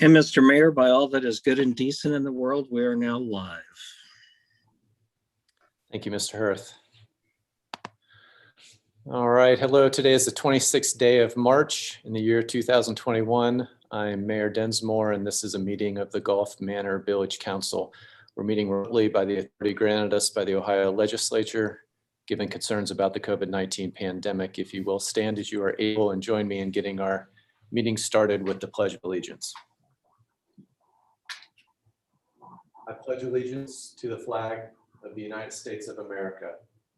And Mr. Mayor, by all that is good and decent in the world, we are now live. Thank you, Mr. Hirth. All right, hello. Today is the 26th day of March in the year 2021. I'm Mayor Densmore, and this is a meeting of the Gulf Manor Village Council. We're meeting remotely by the authority granted us by the Ohio Legislature, given concerns about the COVID-19 pandemic. If you will stand as you are able and join me in getting our meeting started with the Pledge of Allegiance. I pledge allegiance to the flag of the United States of America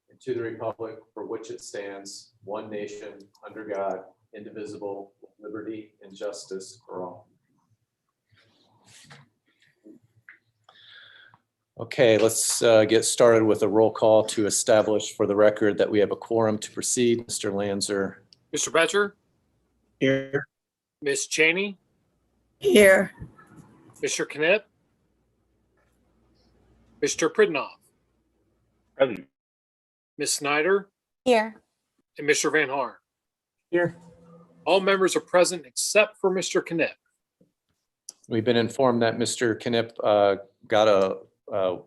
and to the republic for which it stands, one nation, under God, indivisible, with liberty and justice for all. Okay, let's get started with a roll call to establish for the record that we have a quorum to proceed. Mr. Lanzer. Mr. Betcher? Here. Ms. Cheney? Here. Mr. Knipp? Mr. Pridnoff? Present. Ms. Snyder? Here. And Mr. Van Harn? Here. All members are present except for Mr. Knipp. We've been informed that Mr. Knipp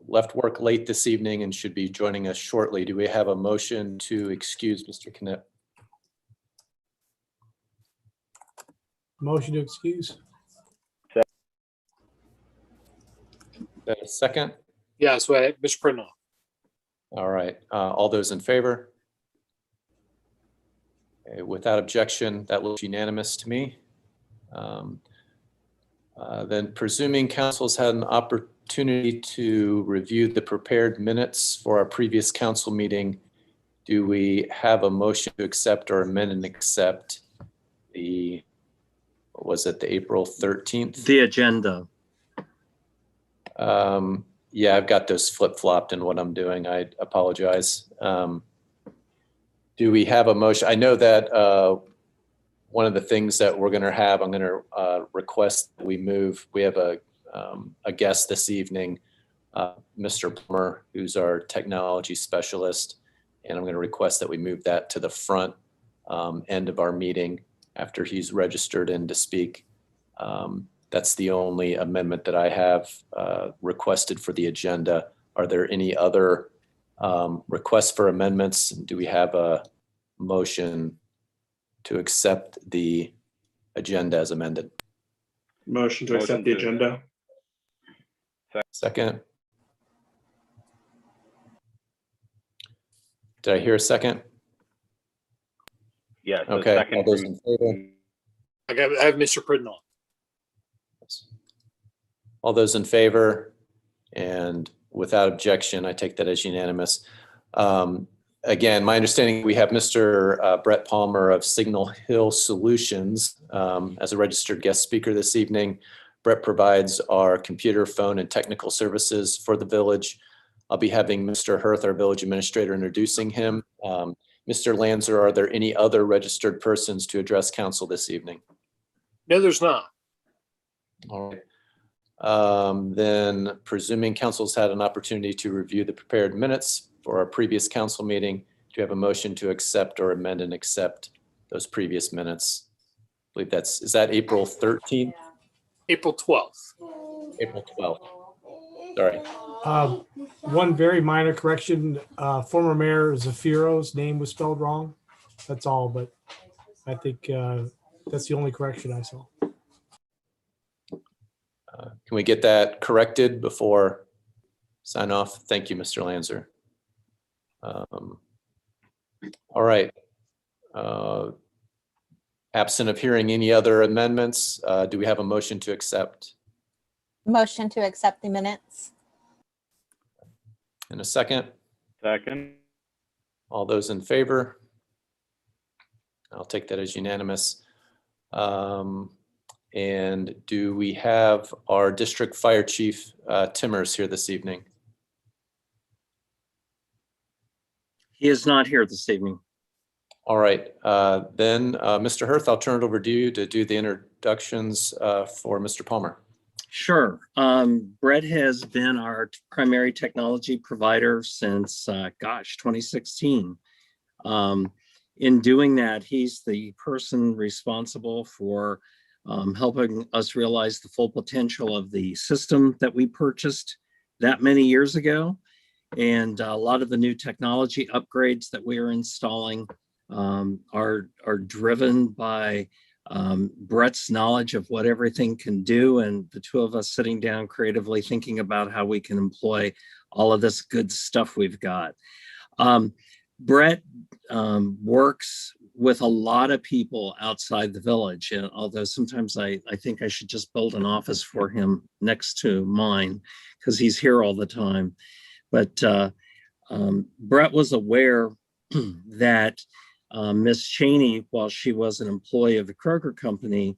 left work late this evening and should be joining us shortly. Do we have a motion to excuse Mr. Knipp? Motion to excuse. That a second? Yes, Mr. Pridnoff. All right, all those in favor? Okay, without objection, that looks unanimous to me. Then presuming council's had an opportunity to review the prepared minutes for our previous council meeting, do we have a motion to accept or amend and accept the, what was it, the April 13th? The agenda. Yeah, I've got those flip-flopped in what I'm doing. I apologize. Do we have a motion? I know that one of the things that we're going to have, I'm going to request that we move. We have a guest this evening, Mr. Plummer, who's our technology specialist, and I'm going to request that we move that to the front end of our meeting after he's registered in to speak. That's the only amendment that I have requested for the agenda. Are there any other requests for amendments? Do we have a motion to accept the agenda as amended? Motion to accept the agenda. Second. Did I hear a second? Yes. Okay. Second. All those in favor? I have Mr. Pridnoff. All those in favor? And without objection, I take that as unanimous. Again, my understanding, we have Mr. Brett Palmer of Signal Hill Solutions as a registered guest speaker this evening. Brett provides our computer, phone, and technical services for the village. I'll be having Mr. Hirth, our village administrator, introducing him. Mr. Lanzer, are there any other registered persons to address council this evening? No, there's not. All right. Then presuming council's had an opportunity to review the prepared minutes for our previous council meeting, do you have a motion to accept or amend and accept those previous minutes? I believe is that April 13th? April 12th. April 12th. Sorry. One very minor correction. Former Mayor Zafiro's name was spelled wrong. That's all, but I think that's the only correction I saw. Can we get that corrected before sign off? Thank you, Mr. Lanzer. All right. Absent of hearing any other amendments, do we have a motion to accept? Motion to accept the minutes. In a second? Second. All those in favor? I'll take that as unanimous. And do we have our district fire chief, Timmers, here this evening? He is not here this evening. All right, then Mr. Hirth, I'll turn it over to you to do the introductions for Mr. Palmer. Sure. Brett has been our primary technology provider since, 2016. In doing that, he's the person responsible for helping us realize the full potential of the system that we purchased that many years ago. And a lot of the new technology upgrades that we are installing are driven by Brett's knowledge of what everything can do, and the two of us sitting down creatively thinking about how we can employ all of this good stuff we've got. Brett works with a lot of people outside the village, and although sometimes I think I should just build an office for him next to mine because he's here all the time. But Brett was aware that Miss Cheney, while she was an employee of the Kroger company,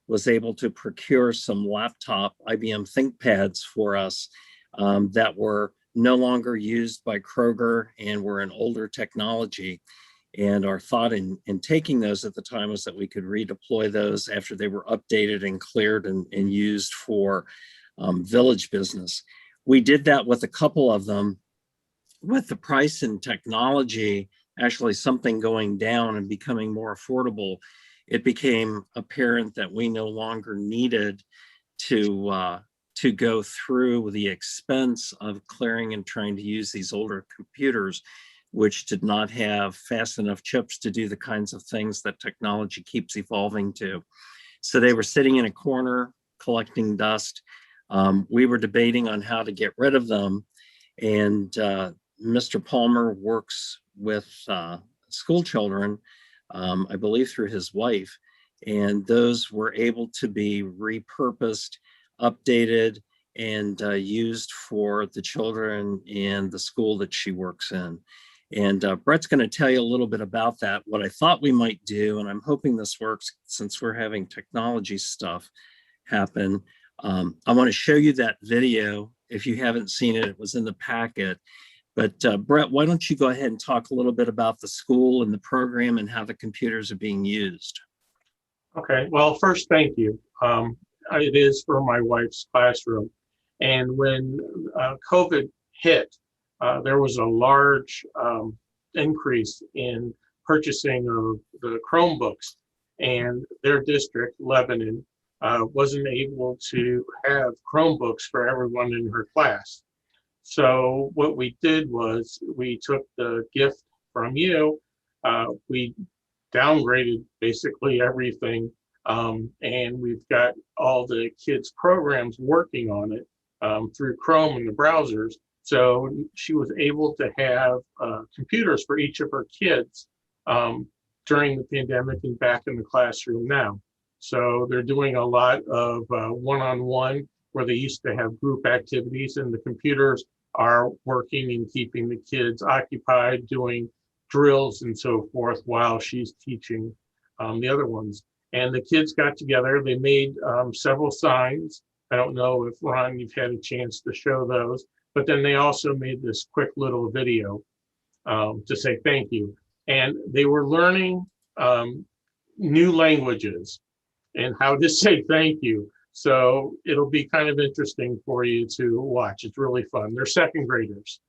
was able to procure some laptop IBM ThinkPads for us that were no longer used by Kroger and were an older technology. And our thought in taking those at the time was that we could redeploy those after they were updated and cleared and used for village business. We did that with a couple of them. With the price and technology actually something going down and becoming more affordable, it became apparent that we no longer needed to go through the expense of clearing and trying to use these older computers, which did not have fast enough chips to do the kinds of things that technology keeps evolving to. So they were sitting in a corner collecting dust. We were debating on how to get rid of them. And Mr. Palmer works with school children, I believe through his wife, and those were able to be repurposed, updated, and used for the children in the school that she works in. And Brett's going to tell you a little bit about that, what I thought we might do, and I'm hoping this works since we're having technology stuff happen. I want to show you that video. If you haven't seen it, it was in the packet. But Brett, why don't you go ahead and talk a little bit about the school and the program and how the computers are being used? Okay, well, first, thank you. It is for my wife's classroom. And when COVID hit, there was a large increase in purchasing of the Chromebooks, and their district, Lebanon, wasn't able to have Chromebooks for everyone in her class. So what we did was we took the gift from you, we downgraded basically everything, and we've got all the kids' programs working on it through Chrome and the browsers. So she was able to have computers for each of her kids during the pandemic and back in the classroom now. So they're doing a lot of one-on-one where they used to have group activities, and the computers are working and keeping the kids occupied doing drills and so forth while she's teaching the other ones. And the kids got together, they made several signs. I don't know if Ron, you've had a chance to show those, but then they also made this quick little video to say thank you. And they were learning new languages and how to say thank you. So it'll be kind of interesting for you to watch. It's really fun. They're second graders.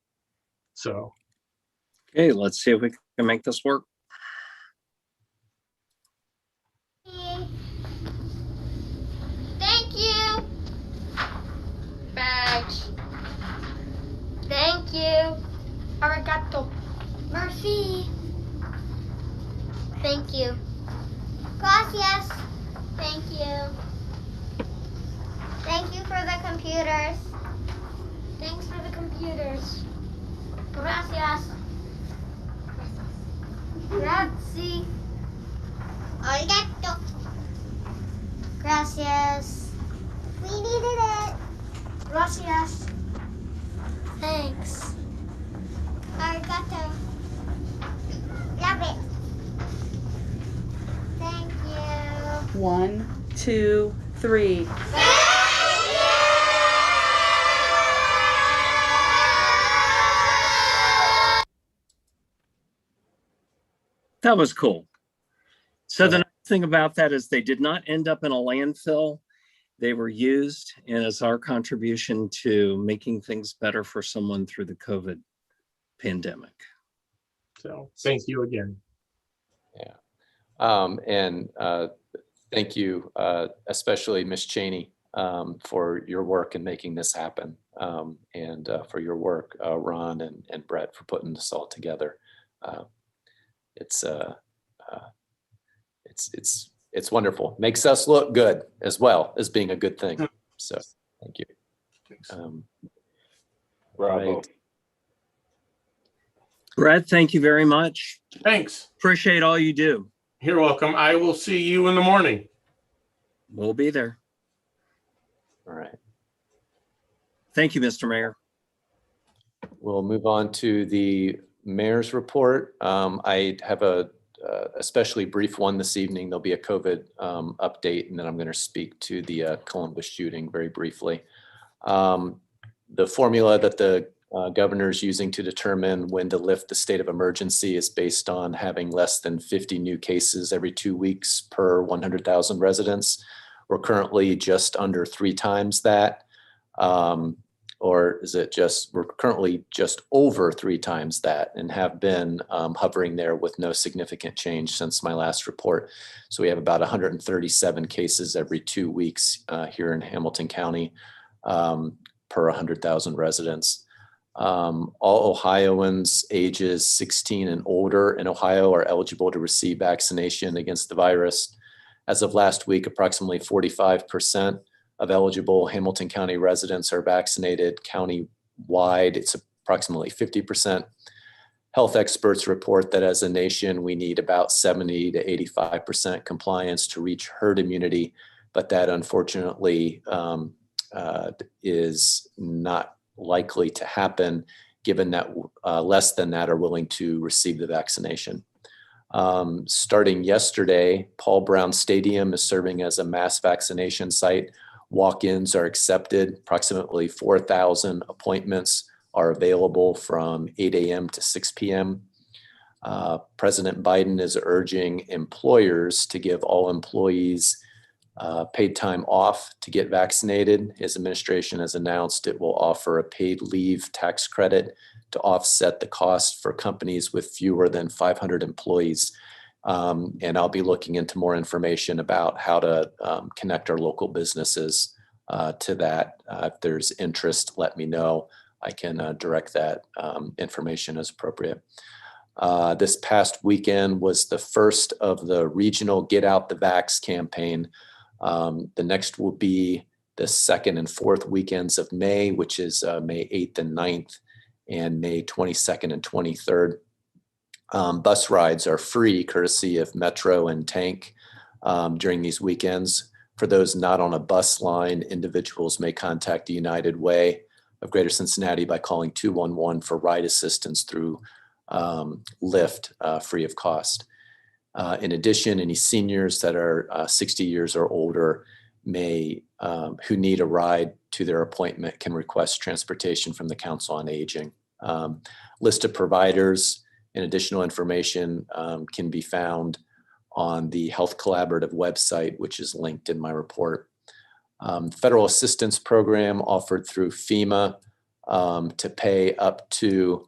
So. Okay, let's see if we can make this work. Thank you. Badge. Thank you. Arigato. Merci. Thank you. Gracias. Thank you. Thank you for the computers. Thanks for the computers. Gracias. Grazie. Arigato. Gracias. We needed it. Gracias. Thanks. Arigato. Love it. Thank you. 1, 2, 3. That was cool. So the nice thing about that is they did not end up in a landfill. They were used, and as our contribution to making things better for someone through the COVID pandemic. So thank you again. Yeah. And Thank you, especially Ms. Cheney, for your work in making this happen, and for your work, Ron and Brett, for putting this all together. It's wonderful. Makes us look good as well as being a good thing. So thank you. Bravo. Right. Brett, thank you very much. Thanks. Appreciate all you do. You're welcome. I will see you in the morning. We'll be there. All right. Thank you, Mr. Mayor. We'll move on to the mayor's report. I have a especially brief one this evening. There'll be a COVID update, and then I'm going to speak to the Columbus shooting very briefly. The formula that the governor is using to determine when to lift the state of emergency is based on having less than 50 new cases every 2 weeks per 100,000 residents. We're currently just under 3 times that. Or is it just, we're currently just over 3 times that, and have been hovering there with no significant change since my last report. So we have about 137 cases every 2 weeks here in Hamilton County per 100,000 residents. All Ohioans ages 16 and older in Ohio are eligible to receive vaccination against the virus. As of last week, approximately 45% of eligible Hamilton County residents are vaccinated. County-wide, it's approximately 50%. Health experts report that as a nation, we need about 70 to 85% compliance to reach herd immunity, but that unfortunately is not likely to happen, given that less than that are willing to receive the vaccination. Starting yesterday, Paul Brown Stadium is serving as a mass vaccination site. Walk-ins are accepted. Approximately 4,000 appointments are available from 8 a.m. to 6 p.m. President Biden is urging employers to give all employees paid time off to get vaccinated. His administration has announced it will offer a paid leave tax credit to offset the cost for companies with fewer than 500 employees. And I'll be looking into more information about how to connect our local businesses to that. If there's interest, let me know. I can direct that information as appropriate. This past weekend was the first of the regional Get Out the Vax campaign. The next will be the 2nd and 4th weekends of May, which is May 8th and 9th, and May 22nd and 23rd. Bus rides are free, courtesy of Metro and Tank during these weekends. For those not on a bus line, individuals may contact the United Way of Greater Cincinnati by calling 211 for ride assistance through Lyft, free of cost. In addition, any seniors that are 60 years or older who need a ride to their appointment can request transportation from the Council on Aging. List of providers and additional information can be found on the Health Collaborative website, which is linked in my report. Federal assistance program offered through FEMA to pay up to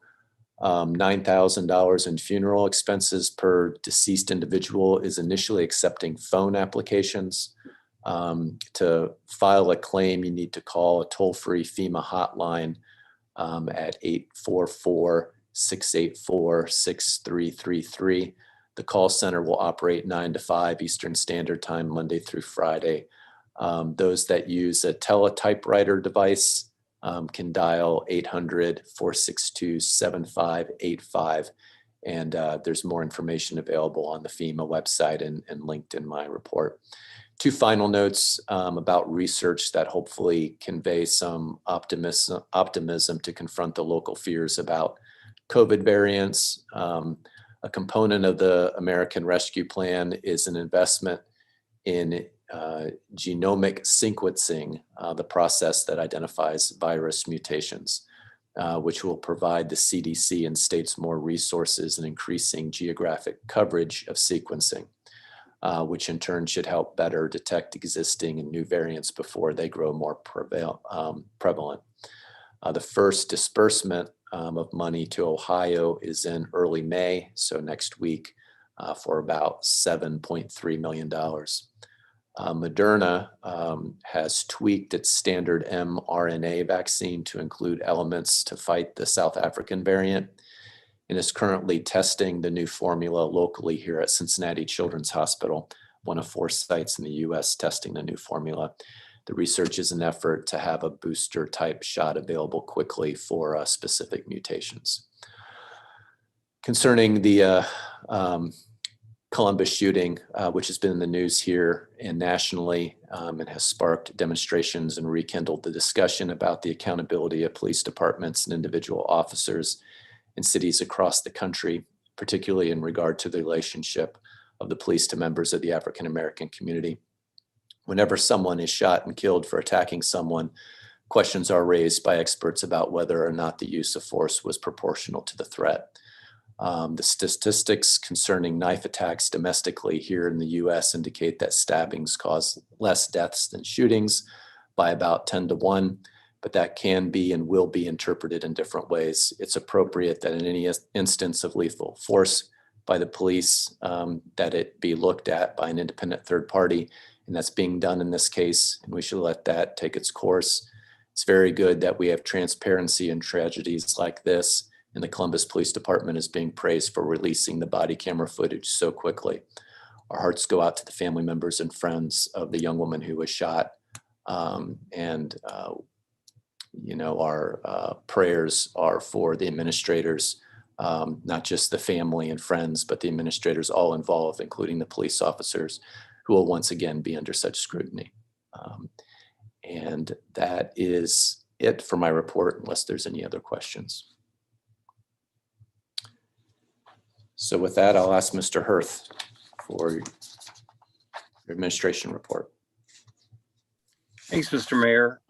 $9,000 in funeral expenses per deceased individual is initially accepting phone applications. To file a claim, you need to call a toll-free FEMA hotline at 844-684-6333. The call center will operate 9 to 5 Eastern Standard Time, Monday through Friday. Those that use a teletypewriter device can dial 800-462-7585. And there's more information available on the FEMA website and linked in my report. 2 final notes about research that hopefully convey some optimism to confront the local fears about COVID variants. A component of the American Rescue Plan is an investment in genomic sequencing, the process that identifies virus mutations, which will provide the CDC and states more resources in increasing geographic coverage of sequencing, which in turn should help better detect existing and new variants before they grow more prevalent. The first disbursement of money to Ohio is in early May, so next week, for about $7.3 million. Moderna has tweaked its standard mRNA vaccine to include elements to fight the South African variant and is currently testing the new formula locally here at Cincinnati Children's Hospital, one of 4 sites in the US testing the new formula. The research is an effort to have a booster type shot available quickly for specific mutations. Concerning the Columbus shooting, which has been in the news here and nationally, and has sparked demonstrations and rekindled the discussion about the accountability of police departments and individual officers in cities across the country, particularly in regard to the relationship of the police to members of the African American community. Whenever someone is shot and killed for attacking someone, questions are raised by experts about whether or not the use of force was proportional to the threat. The statistics concerning knife attacks domestically here in the US indicate that stabbings cause less deaths than shootings by about 10 to 1, but that can be and will be interpreted in different ways. It's appropriate that in any instance of lethal force by the police, that it be looked at by an independent third party, and that's being done in this case, and we should let that take its course. It's very good that we have transparency in tragedies like this, and the Columbus Police Department is being praised for releasing the body camera footage so quickly. Our hearts go out to the family members and friends of the young woman who was shot. Our prayers are for the administrators, not just the family and friends, but the administrators all involved, including the police officers, who will once again be under such scrutiny. And that is it for my report, unless there's any other questions. So with that, I'll ask Mr. Hirth for your administration report. Thanks, Mr. Mayor.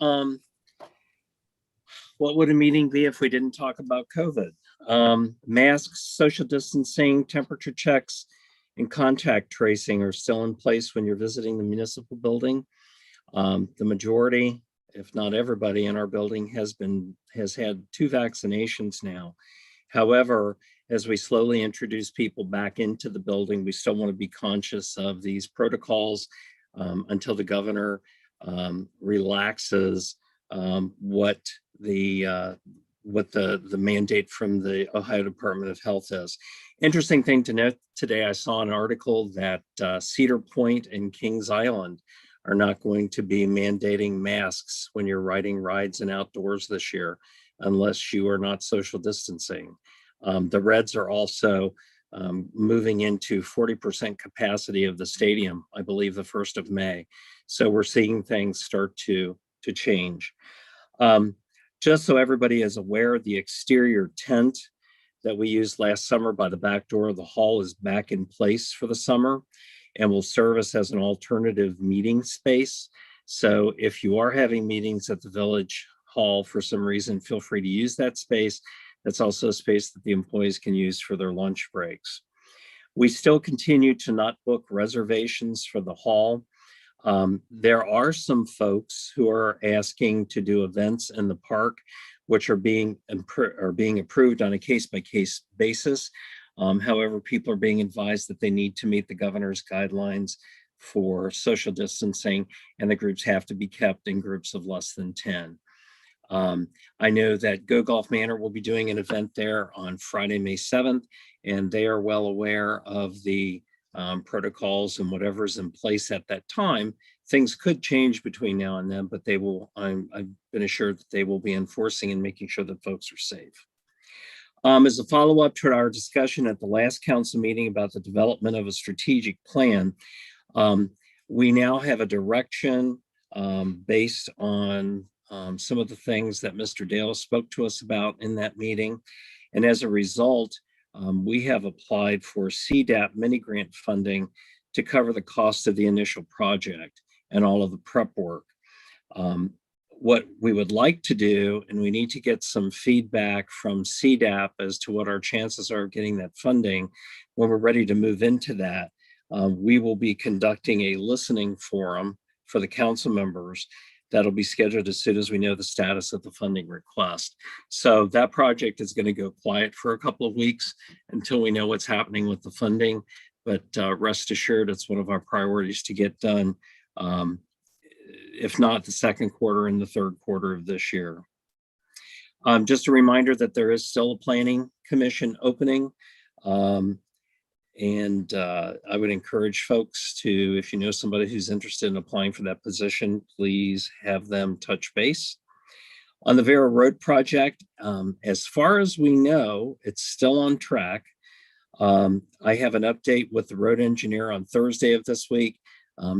What would a meeting be if we didn't talk about COVID? Masks, social distancing, temperature checks, and contact tracing are still in place when you're visiting the municipal building. The majority, if not everybody in our building has had 2 vaccinations now. However, as we slowly introduce people back into the building, we still want to be conscious of these protocols until the governor relaxes what the mandate from the Ohio Department of Health is. Interesting thing to note today, I saw an article that Cedar Point and Kings Island are not going to be mandating masks when you're riding rides and outdoors this year, unless you are not social distancing. The Reds are also moving into 40% capacity of the stadium, I believe the 1st of May. So we're seeing things start to change. Just so everybody is aware, the exterior tent that we used last summer by the back door of the hall is back in place for the summer and will serve us as an alternative meeting space. So if you are having meetings at the Village Hall for some reason, feel free to use that space. That's also a space that the employees can use for their lunch breaks. We still continue to not book reservations for the hall. There are some folks who are asking to do events in the park, which are being approved on a case-by-case basis. However, people are being advised that they need to meet the governor's guidelines for social distancing, and the groups have to be kept in groups of less than 10. I know that Go Golf Manor will be doing an event there on Friday, May 7th, and they are well aware of the protocols and whatever's in place at that time. Things could change between now and then, but they will, I've been assured that they will be enforcing and making sure that folks are safe. As a follow-up to our discussion at the last council meeting about the development of a strategic plan, we now have a direction based on some of the things that Mr. Dale spoke to us about in that meeting. And as a result, we have applied for CDAP mini grant funding to cover the cost of the initial project and all of the prep work. What we would like to do, and we need to get some feedback from CDAP as to what our chances are of getting that funding when we're ready to move into that. We will be conducting a listening forum for the council members that'll be scheduled as soon as we know the status of the funding request. So that project is going to go quiet for a couple of weeks until we know what's happening with the funding, but rest assured it's one of our priorities to get done um, if not the second quarter and the third quarter of this year. Just a reminder that there is still a planning commission opening. And I would encourage folks to, if you know somebody who's interested in applying for that position, please have them touch base. On the Vera Road project, as far as we know, it's still on track. I have an update with the road engineer on Thursday of this week.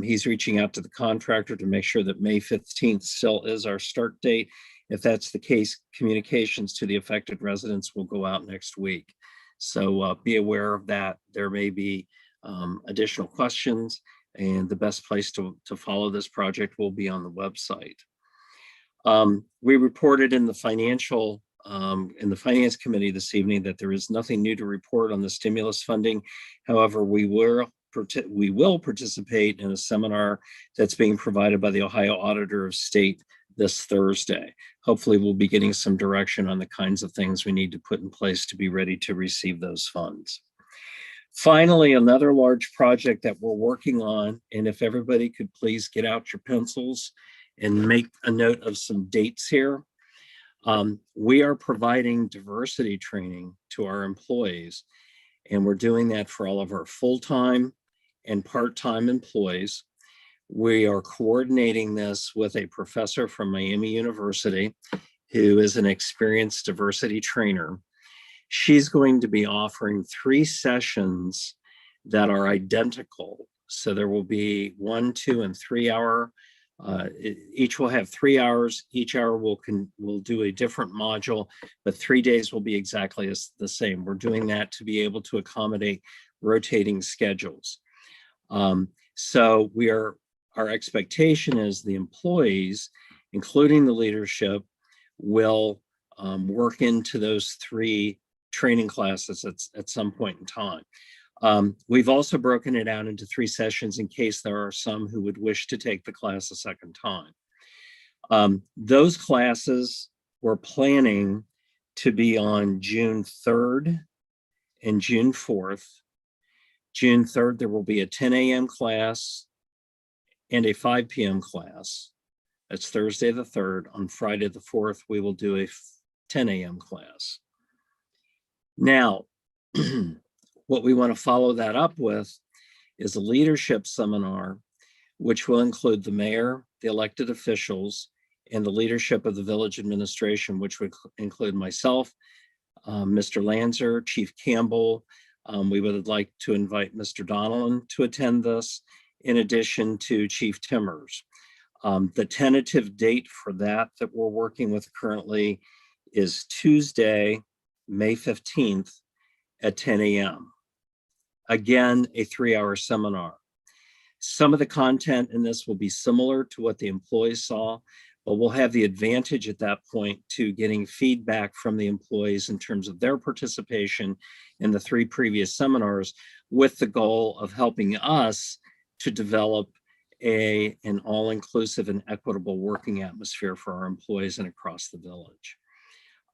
He's reaching out to the contractor to make sure that May 15th still is our start date. If that's the case, communications to the affected residents will go out next week. So be aware of that. There may be additional questions, and the best place to follow this project will be on the website. We reported in the finance committee this evening that there is nothing new to report on the stimulus funding. However, we will participate in a seminar that's being provided by the Ohio Auditor of State this Thursday. Hopefully we'll be getting some direction on the kinds of things we need to put in place to be ready to receive those funds. Finally, another large project that we're working on, and if everybody could please get out your pencils and make a note of some dates here. We are providing diversity training to our employees, and we're doing that for all of our full-time and part-time employees. We are coordinating this with a professor from Miami University who is an experienced diversity trainer. She's going to be offering 3 sessions that are identical. So there will be 1, 2, and 3 hour. Each will have 3 hours. Each hour will do a different module, but 3 days will be exactly the same. We're doing that to be able to accommodate rotating schedules. So our expectation is the employees, including the leadership, will work into those 3 training classes at some point in time. We've also broken it out into 3 sessions in case there are some who would wish to take the class a second time. Those classes we're planning to be on June 3rd and June 4th. June 3rd, there will be a 10 a.m. class and a 5 p.m. class. That's Thursday the 3rd. On Friday the 4th, we will do a 10 a.m. class. Now, what we want to follow that up with is a leadership seminar, which will include the mayor, the elected officials, and the leadership of the village administration, which would include myself, Mr. Lanzer, Chief Campbell. We would like to invite Mr. Donnellan to attend this, in addition to Chief Timmers. The tentative date for that we're working with currently is Tuesday, May 15th at 10 a.m. Again, a 3-hour seminar. Some of the content in this will be similar to what the employees saw, but we'll have the advantage at that point to getting feedback from the employees in terms of their participation in the 3 previous seminars, with the goal of helping us to develop an all-inclusive and equitable working atmosphere for our employees and across the village.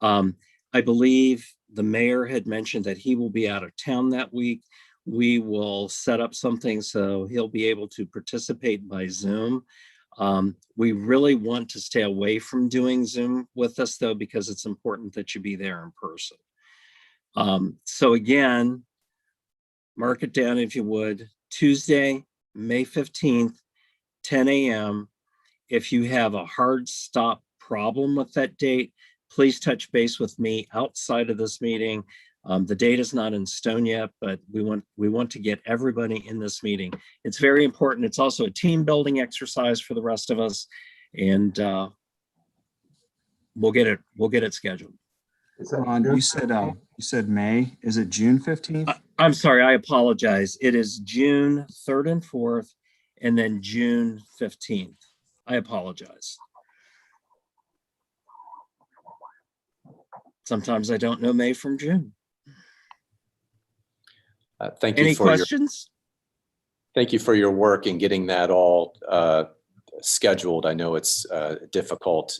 I believe the mayor had mentioned that he will be out of town that week. We will set up something so he'll be able to participate by Zoom. We really want to stay away from doing Zoom with us, though, because it's important that you be there in person. So again, mark it down if you would. Tuesday, May 15th, 10 a.m. If you have a hard stop problem with that date, please touch base with me outside of this meeting. The date is not in stone yet, but we want to get everybody in this meeting. It's very important. It's also a team building exercise for the rest of us, and we'll get it scheduled. Ron, you said May. Is it June 15th? I'm sorry, I apologize. It is June 3rd and 4th, and then June 15th. I apologize. Sometimes I don't know May from June. Thank you. Any questions? Thank you for your work in getting that all scheduled. I know it's difficult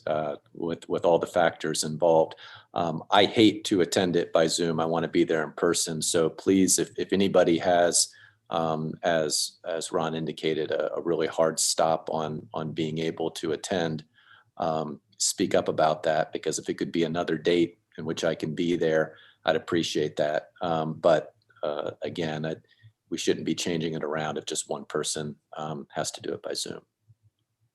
with all the factors involved. I hate to attend it by Zoom. I want to be there in person. So please, if anybody has as Ron indicated, a really hard stop on being able to attend. Speak up about that, because if it could be another date in which I can be there, I'd appreciate that. But again, we shouldn't be changing it around if just one person has to do it by Zoom.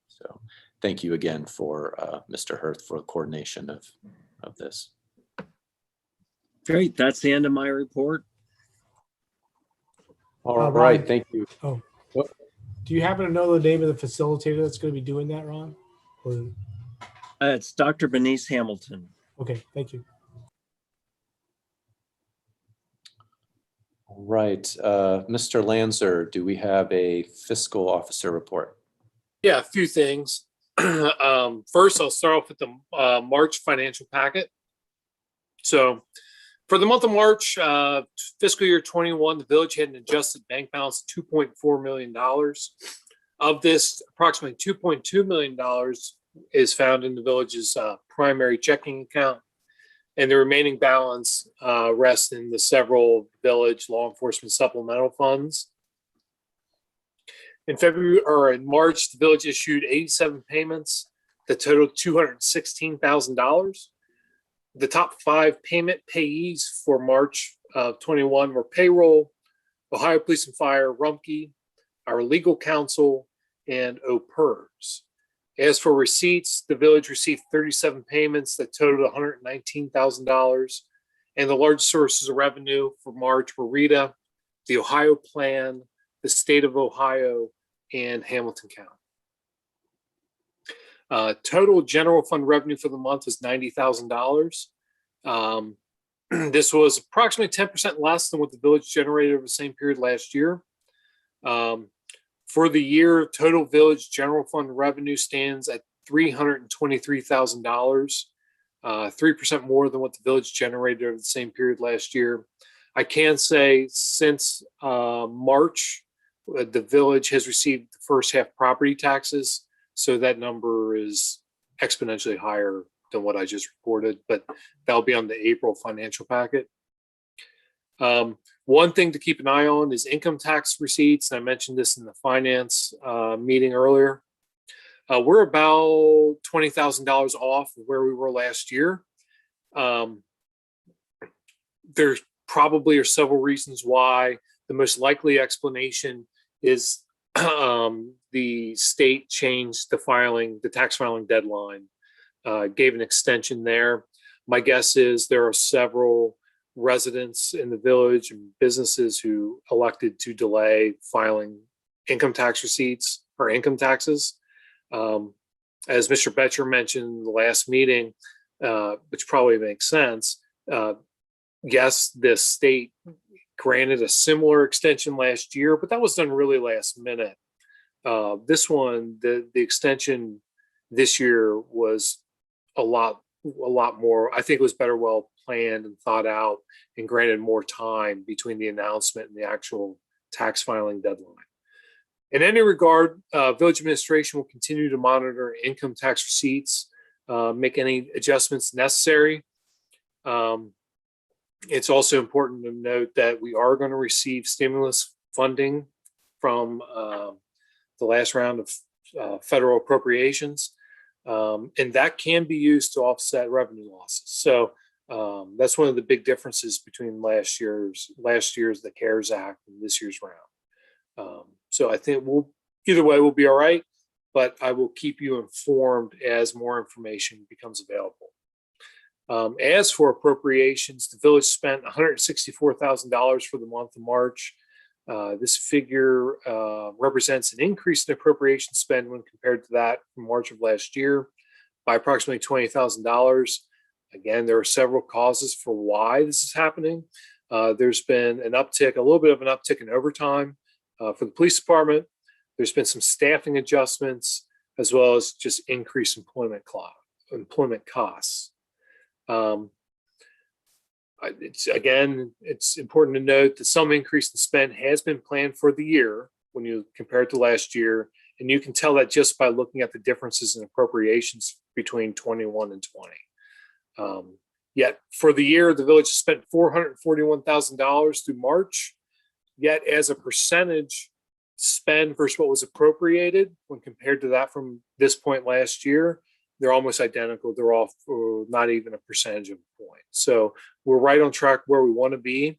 So thank you again for Mr. Hirth for the coordination of this. Great. That's the end of my report. All Ron, right, thank you. Oh, What? do you happen to know the name of the facilitator that's going to be doing that, Ron? Or, It's Dr. Bernice Hamilton. okay, thank you. All right, Mr. Lanzer, do we have a fiscal officer report? Yeah, a few things. First, I'll start off with the March financial packet. So for the month of March, fiscal year 21, the village had an adjusted bank balance of $2.4 million. Of this, approximately $2.2 million is found in the village's primary checking account, and the remaining balance rests in the several village law enforcement supplemental funds. In February or in March, the village issued 87 payments that totaled $216,000. The top 5 payment payees for March of 21 were payroll, Ohio Police and Fire, Rumpke, our legal counsel, and OPERS. As for receipts, the village received 37 payments that totaled $119,000. And the largest sources of revenue for March were RETA, the Ohio Plan, the state of Ohio, and Hamilton County. Total general fund revenue for the month was $90,000. This was approximately 10% less than what the village generated over the same period last year. For the year, total village general fund revenue stands at $323,000, 3% more than what the village generated over the same period last year. I can say since March, the village has received the first half property taxes, so that number is exponentially higher than what I just reported, but that'll be on the April financial packet. One thing to keep an eye on is income tax receipts. I mentioned this in the finance meeting earlier. We're about $20,000 off of where we were last year. There probably are several reasons why. The most likely explanation is the state changed the tax filing deadline, gave an extension there. My guess is there are several residents in the village and businesses who elected to delay filing income tax receipts or income taxes. As Mr. Betcher mentioned in the last meeting, which probably makes sense, yes, the state granted a similar extension last year, but that was done really last minute. This one, the extension this year was a lot more. I think it was better well planned and thought out, and granted more time between the announcement and the actual tax filing deadline. In any regard, village administration will continue to monitor income tax receipts, make any adjustments necessary. It's also important to note that we are going to receive stimulus funding from the last round of federal appropriations, and that can be used to offset revenue losses. So that's one of the big differences between last year's the CARES Act and this year's round. So I think either way we'll be all right, but I will keep you informed as more information becomes available. As for appropriations, the village spent $164,000 for the month of March. This figure represents an increase in appropriation spend when compared to that from March of last year by approximately $20,000. Again, there are several causes for why this is happening. There's been a little bit of an uptick in overtime for the police department. There's been some staffing adjustments, as well as just increased employment costs. It's important to note that some increase in spend has been planned for the year when you compare it to last year, and you can tell that just by looking at the differences in appropriations between 21 and 20. Yet for the year, the village spent $441,000 through March. Yet as a percentage spend versus what was appropriated, when compared to that from this point last year, they're almost identical. They're all not even a percentage of a point. So we're right on track where we want to be,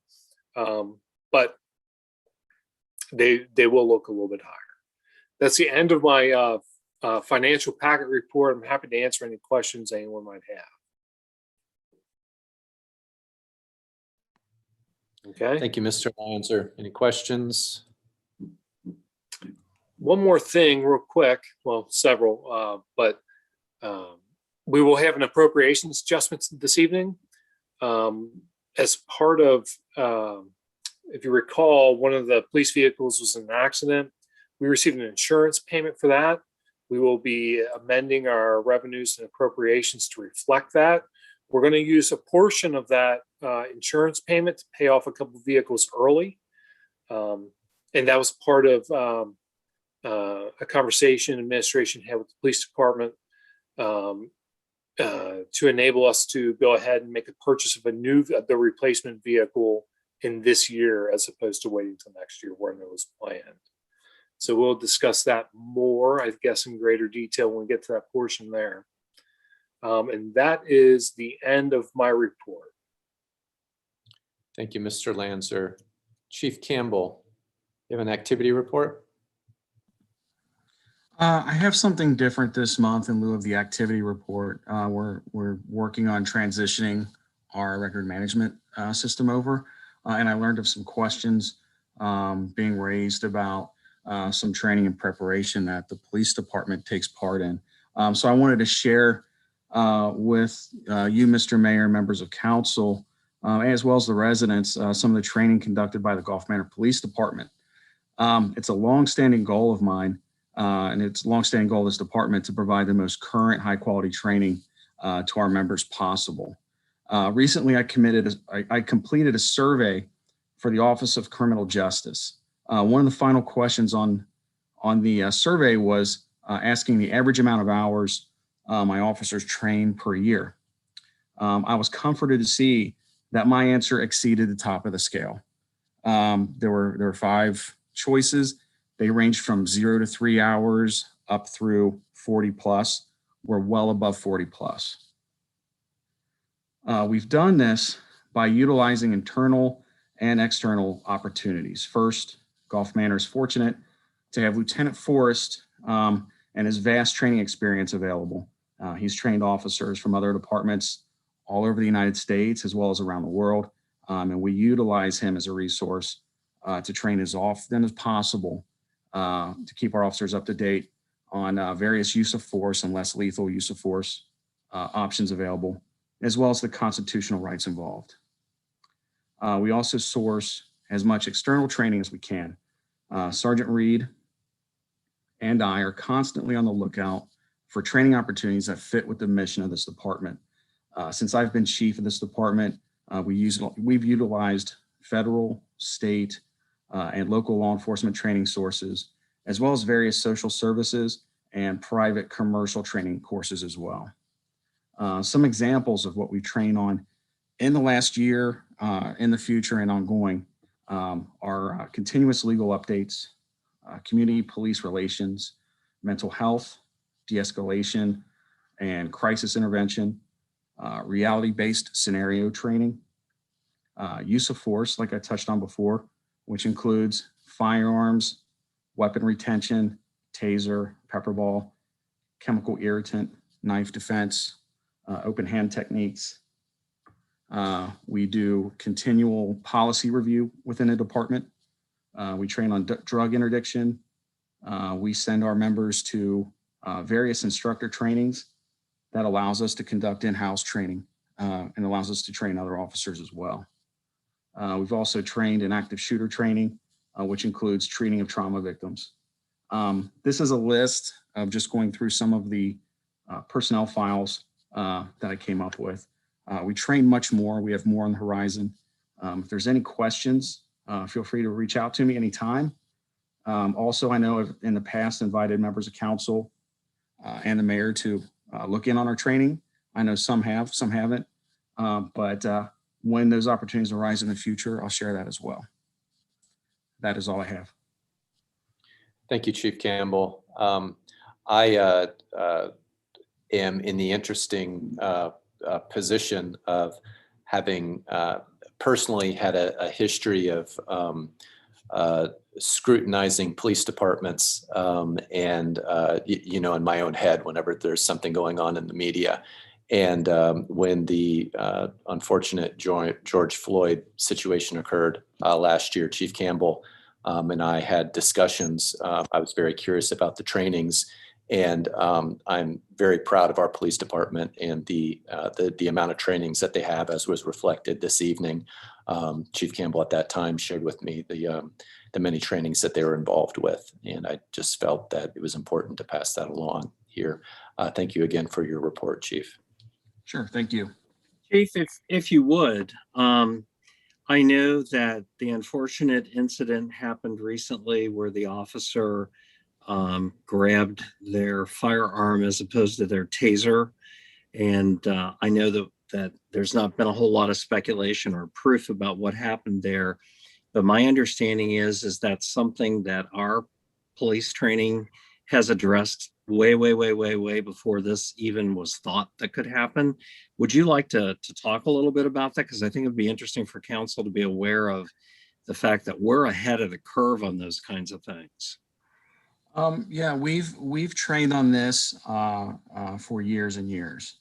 but they will look a little bit higher. That's the end of my financial packet report. I'm happy to answer any questions anyone might have. Okay. Thank you, Mr. Lancer. Any questions? One more thing real quick, well, several, but we will have an appropriations adjustment this evening. As part of, if you recall, one of the police vehicles was in an accident. We received an insurance payment for that. We will be amending our revenues and appropriations to reflect that. We're going to use a portion of that insurance payment to pay off a couple of vehicles early. And that was part of a conversation administration had with the police department to enable us to go ahead and make a purchase of the replacement vehicle in this year, as opposed to waiting until next year when it was planned. So we'll discuss that more, I guess, in greater detail when we get to that portion there. And that is the end of my report. Thank you, Mr. Lancer. Chief Campbell, you have an activity report? I have something different this month in lieu of the activity report. We're working on transitioning our record management system over, and I learned of some questions being raised about some training and preparation that the police department takes part in. So I wanted to share with you, Mr. Mayor, members of council, as well as the residents, some of the training conducted by the Gulf Manor Police Department. It's a longstanding goal of mine, and it's a longstanding goal of this department to provide the most current, high-quality training to our members possible. Recently, I completed a survey for the Office of Criminal Justice. One of the final questions on the survey was asking the average amount of hours my officers train per year. I was comforted to see that my answer exceeded the top of the scale. There were 5 choices. They ranged from 0 to 3 hours up through 40 plus. We're well above 40 plus. We've done this by utilizing internal and external opportunities. First, Gulf Manor is fortunate to have Lieutenant Forrest and his vast training experience available. He's trained officers from other departments all over the United States as well as around the world. And we utilize him as a resource to train as often as possible to keep our officers up to date on various use of force and less lethal use of force options available, as well as the constitutional rights involved. We also source as much external training as we can. Sergeant Reed and I are constantly on the lookout for training opportunities that fit with the mission of this department. Since I've been chief of this department, we've utilized federal, state, and local law enforcement training sources, as well as various social services and private commercial training courses as well. Some examples of what we train on in the last year, in the future and ongoing are continuous legal updates, community police relations, mental health, de-escalation and crisis intervention, reality-based scenario training, use of force, like I touched on before, which includes firearms, weapon retention, taser, pepper ball, chemical irritant, knife defense, open hand techniques. We do continual policy review within a department. We train on drug interdiction. We send our members to various instructor trainings that allows us to conduct in-house training and allows us to train other officers as well. We've also trained in active shooter training, which includes treating of trauma victims. This is a list of just going through some of the personnel files that I came up with. We train much more. We have more on the horizon. If there's any questions, feel free to reach out to me anytime. Also, I know I've in the past invited members of council and the mayor to look in on our training. I know some have, some haven't, but when those opportunities arise in the future, I'll share that as well. that is all I have. Thank you, Chief Campbell. I am in the interesting position of having personally had a history of scrutinizing police departments and, in my own head whenever there's something going on in the media. And when the unfortunate George Floyd situation occurred last year, Chief Campbell and I had discussions. I was very curious about the trainings, and I'm very proud of our police department and the amount of trainings that they have, as was reflected this evening. Chief Campbell at that time shared with me the many trainings that they were involved with, and I just felt that it was important to pass that along here. Thank you again for your report, Chief. Sure, thank you. Chief, if you would, I know that the unfortunate incident happened recently where the officer grabbed their firearm as opposed to their taser. And I know that there's not been a whole lot of speculation or proof about what happened there. But my understanding is that something that our police training has addressed way before this even was thought that could happen. Would you like to talk a little bit about that? Because I think it'd be interesting for council to be aware of the fact that we're ahead of the curve on those kinds of things. Yeah, we've trained on this for years and years.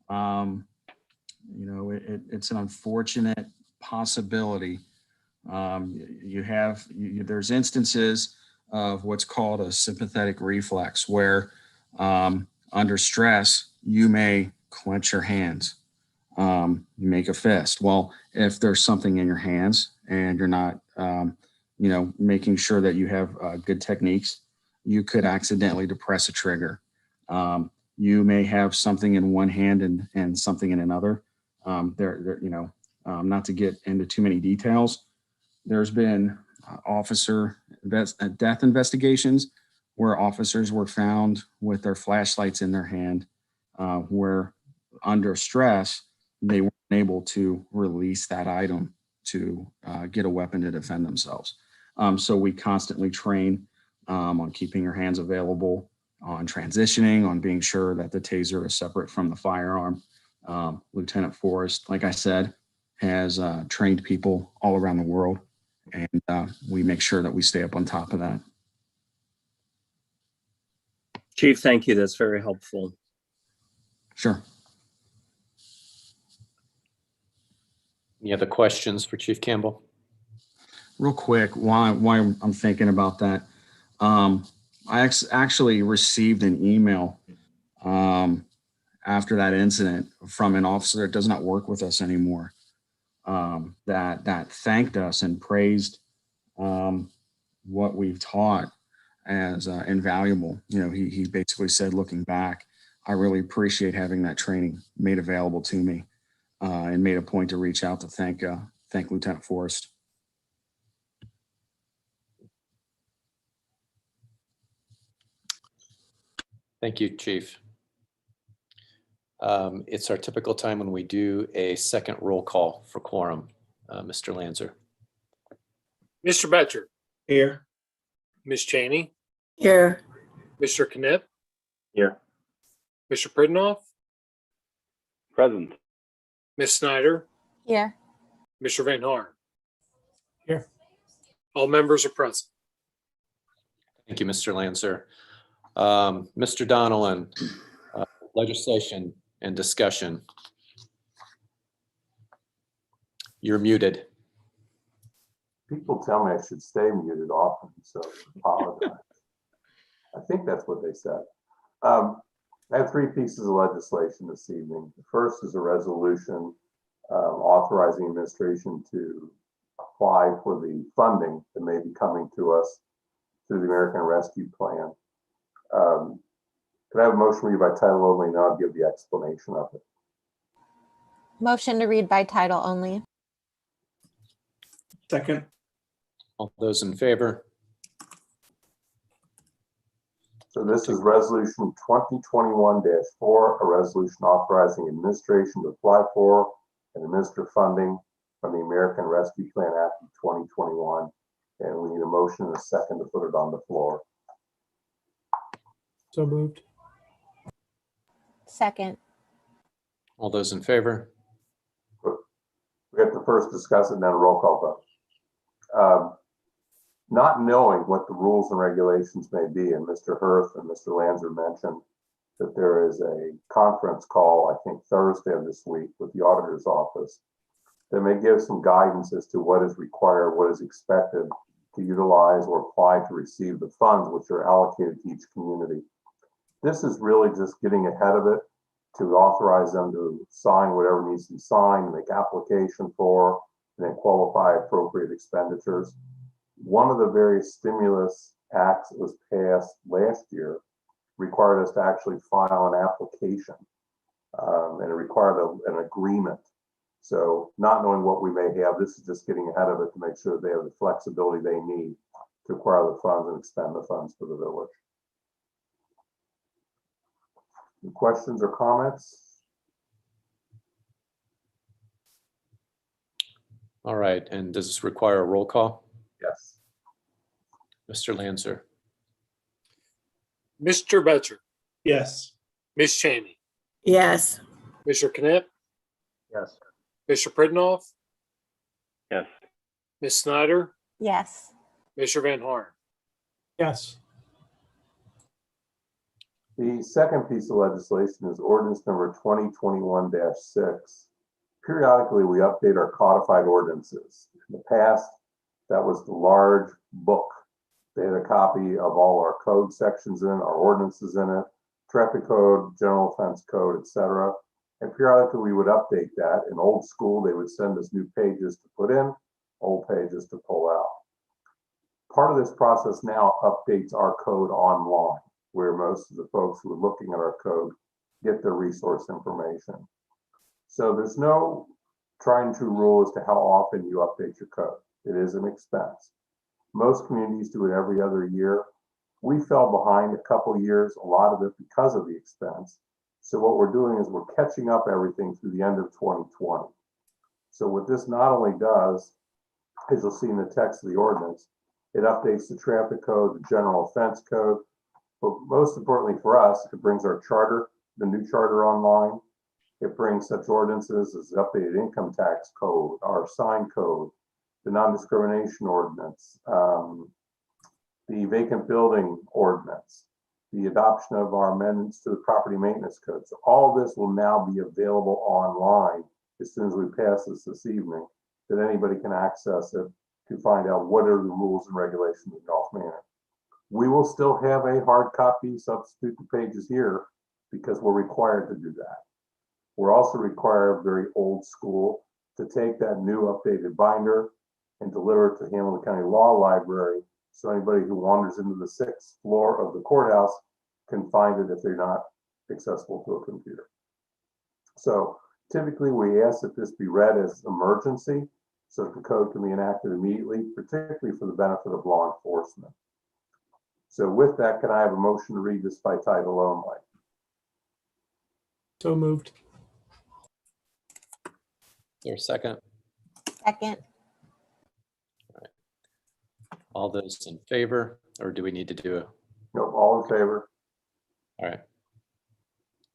It's an unfortunate possibility. There's instances of what's called a sympathetic reflex, where under stress, you may clench your hands, you make a fist. Well, if there's something in your hands and you're not, making sure that you have good techniques, you could accidentally depress a trigger. You may have something in one hand and something in another. Not to get into too many details, there's been death investigations where officers were found with their flashlights in their hand, where under stress, they weren't able to release that item to get a weapon to defend themselves. So we constantly train on keeping your hands available, on transitioning, on being sure that the taser is separate from the firearm. Lieutenant Forrest, like I said, has trained people all around the world, and we make sure that we stay up on top of that. Chief, thank you. That's very helpful. Sure. Any other questions for Chief Campbell? Real quick, while I'm thinking about that, I actually received an email after that incident from an officer that does not work with us anymore, that thanked us and praised what we've taught as invaluable. He basically said, looking back, I really appreciate having that training made available to me, and made a point to reach out to thank Lieutenant Forrest. Thank you, Chief. It's our typical time when we do a second roll call for quorum. Mr. Lanzer. Mr. Betcher, Here. Ms. Cheney, Here. Mr. Knipp, Here. Mr. Pridnoff, Present. Ms. Snyder, Here. Mr. Van Haar. Here. All members are present. Thank you, Mr. Lancer. Mr. Donnellan, legislation and discussion. You're muted. People tell me I should stay muted often, so I apologize. I think that's what they said. I have three pieces of legislation this evening. The first is a resolution authorizing administration to apply for the funding that may be coming to us through the American Rescue Plan. Could I have a motion read by title only, and I'll give the explanation of it. Motion to read by title only. Second. All those in favor? So this is resolution 2021-4, a resolution authorizing administration to apply for and administer funding from the American Rescue Plan Act of 2021 And we need a motion and a second to put it on the floor. So moved. Second. All those in favor? We have to first discuss it and then a roll call vote. Not knowing what the rules and regulations may be, and Mr. Hirth and Mr. Lanzer mentioned that there is a conference call, I think Thursday of this week, with the auditor's office that may give some guidance as to what is required, what is expected to utilize or apply to receive the funds which are allocated to each community. This is really just getting ahead of it to authorize them to sign whatever needs to be signed, make application for, and then qualify appropriate expenditures. One of the various stimulus acts that was passed last year required us to actually file an application, and it required an agreement. So not knowing what we may have, this is just getting ahead of it to make sure that they have the flexibility they need to acquire the funds and expend the funds for the village. Any questions or comments? All right, and does this require a roll call? Yes. Mr. Lancer? Mr. Betcher, Yes. Ms. Cheney, Yes. Mr. Knipp, Yes. Mr. Pridnoff, Yes. Ms. Snyder, Yes. Mr. Van Horn. Yes. The second piece of legislation is ordinance number 2021-6. Periodically, we update our codified ordinances. In the past, that was the large book. They had a copy of all our code sections in, our ordinances in it, traffic code, general offense code, etc. And periodically, we would update that. In old school, they would send us new pages to put in, old pages to pull out. Part of this process now updates our code online, where most of the folks who are looking at our code get their resource information. So there's no trying to rule as to how often you update your code. It is an expense. Most communities do it every other year. We fell behind a couple of years, a lot of it because of the expense. So what we're doing is we're catching up everything through the end of 2020. So what this not only does, as you'll see in the text of the ordinance, it updates the traffic code, the general offense code, but most importantly for us, it brings our charter, the new charter online. It brings such ordinances as the updated income tax code, our sign code, the non-discrimination ordinance, the vacant building ordinance, the adoption of our amendments to the property maintenance code. So all this will now be available online as soon as we pass this evening, that anybody can access it to find out what are the rules and regulations of Gulf Manor. We will still have a hard copy, substitute the pages here because we're required to do that. We're also required, very old school, to take that new updated binder and deliver it to Hamilton County Law Library so anybody who wanders into the 6th floor of the courthouse can find it if they're not accessible to a computer. So typically we ask that this be read as emergency so that the code can be enacted immediately, particularly for the benefit of law enforcement. So with that, can I have a motion to read this by title only? So moved. Is there a second? Second. All those in favor, or do we need to do a, No, all in favor? all right.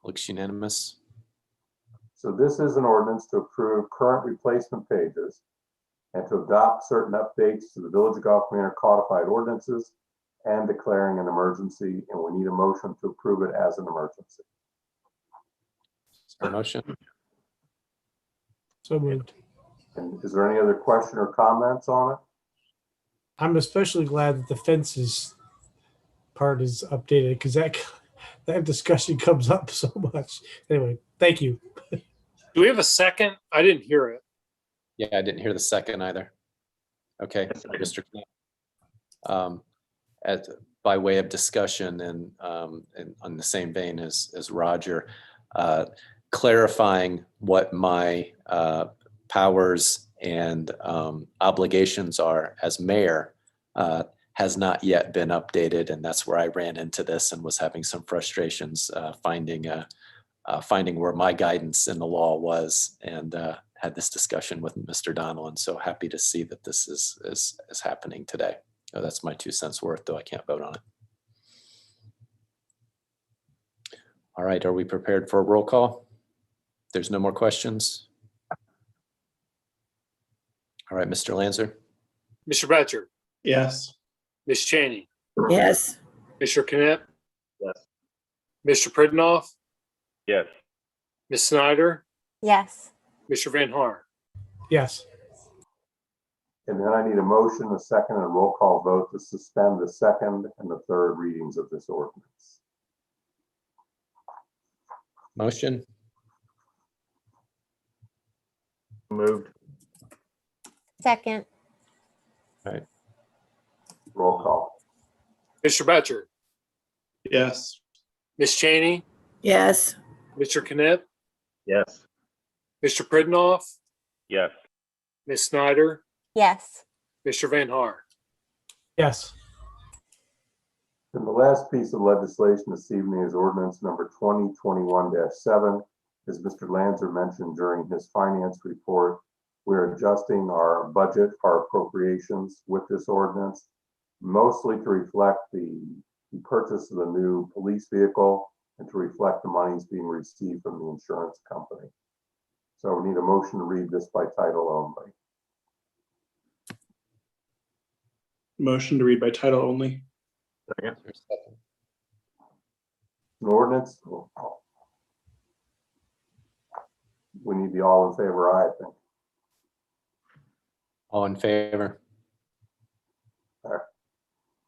Looks unanimous. So this is an ordinance to approve current replacement pages and to adopt certain updates to the Village of Gulf Manor codified ordinances and declaring an emergency, and we need a motion to approve it as an emergency. Is there a motion? So moved. And is there any other question or comments on it? I'm especially glad that the fences part is updated because that discussion comes up so much. Anyway, thank you. Do we have a second? I didn't hear it. Yeah, I didn't hear the second either. Okay, Mr. Knapp. By way of discussion and on the same vein as Roger, clarifying what my powers and obligations are as mayor has not yet been updated, and that's where I ran into this and was having some frustrations finding where my guidance in the law was and had this discussion with Mr. Donnell, and so happy to see that this is happening today. That's my 2 cents worth, though I can't vote on it. All right, are we prepared for a roll call? There's no more questions. All right, Mr. Lanzer. Mr. Batcher, Yes. Ms. Cheney, Yes. Mr. Knipp, Yes. Mr. Pridnoff, Yes. Ms. Snyder, Yes. Mr. Van Haar. Yes. And then I need a motion, a second, and a roll call vote to suspend the second and the third readings of this ordinance. Motion. Moved. Second. Roll call. Mr. Batcher, Yes. Ms. Cheney, Yes. Mr. Knipp, Yes. Mr. Pridnoff, Yes. Ms. Snyder, Yes. Mr. Van Haar. Yes. And the last piece of legislation this evening is ordinance number 2021-7. As Mr. Lanzer mentioned during his finance report, we're adjusting our budget, our appropriations with this ordinance, mostly to reflect the purchase of the new police vehicle and to reflect the monies being received from the insurance company. So we need a motion to read this by title only. Motion to read by title only. Second. An ordinance. We need the all in favor, aye, I think. All in favor? All right.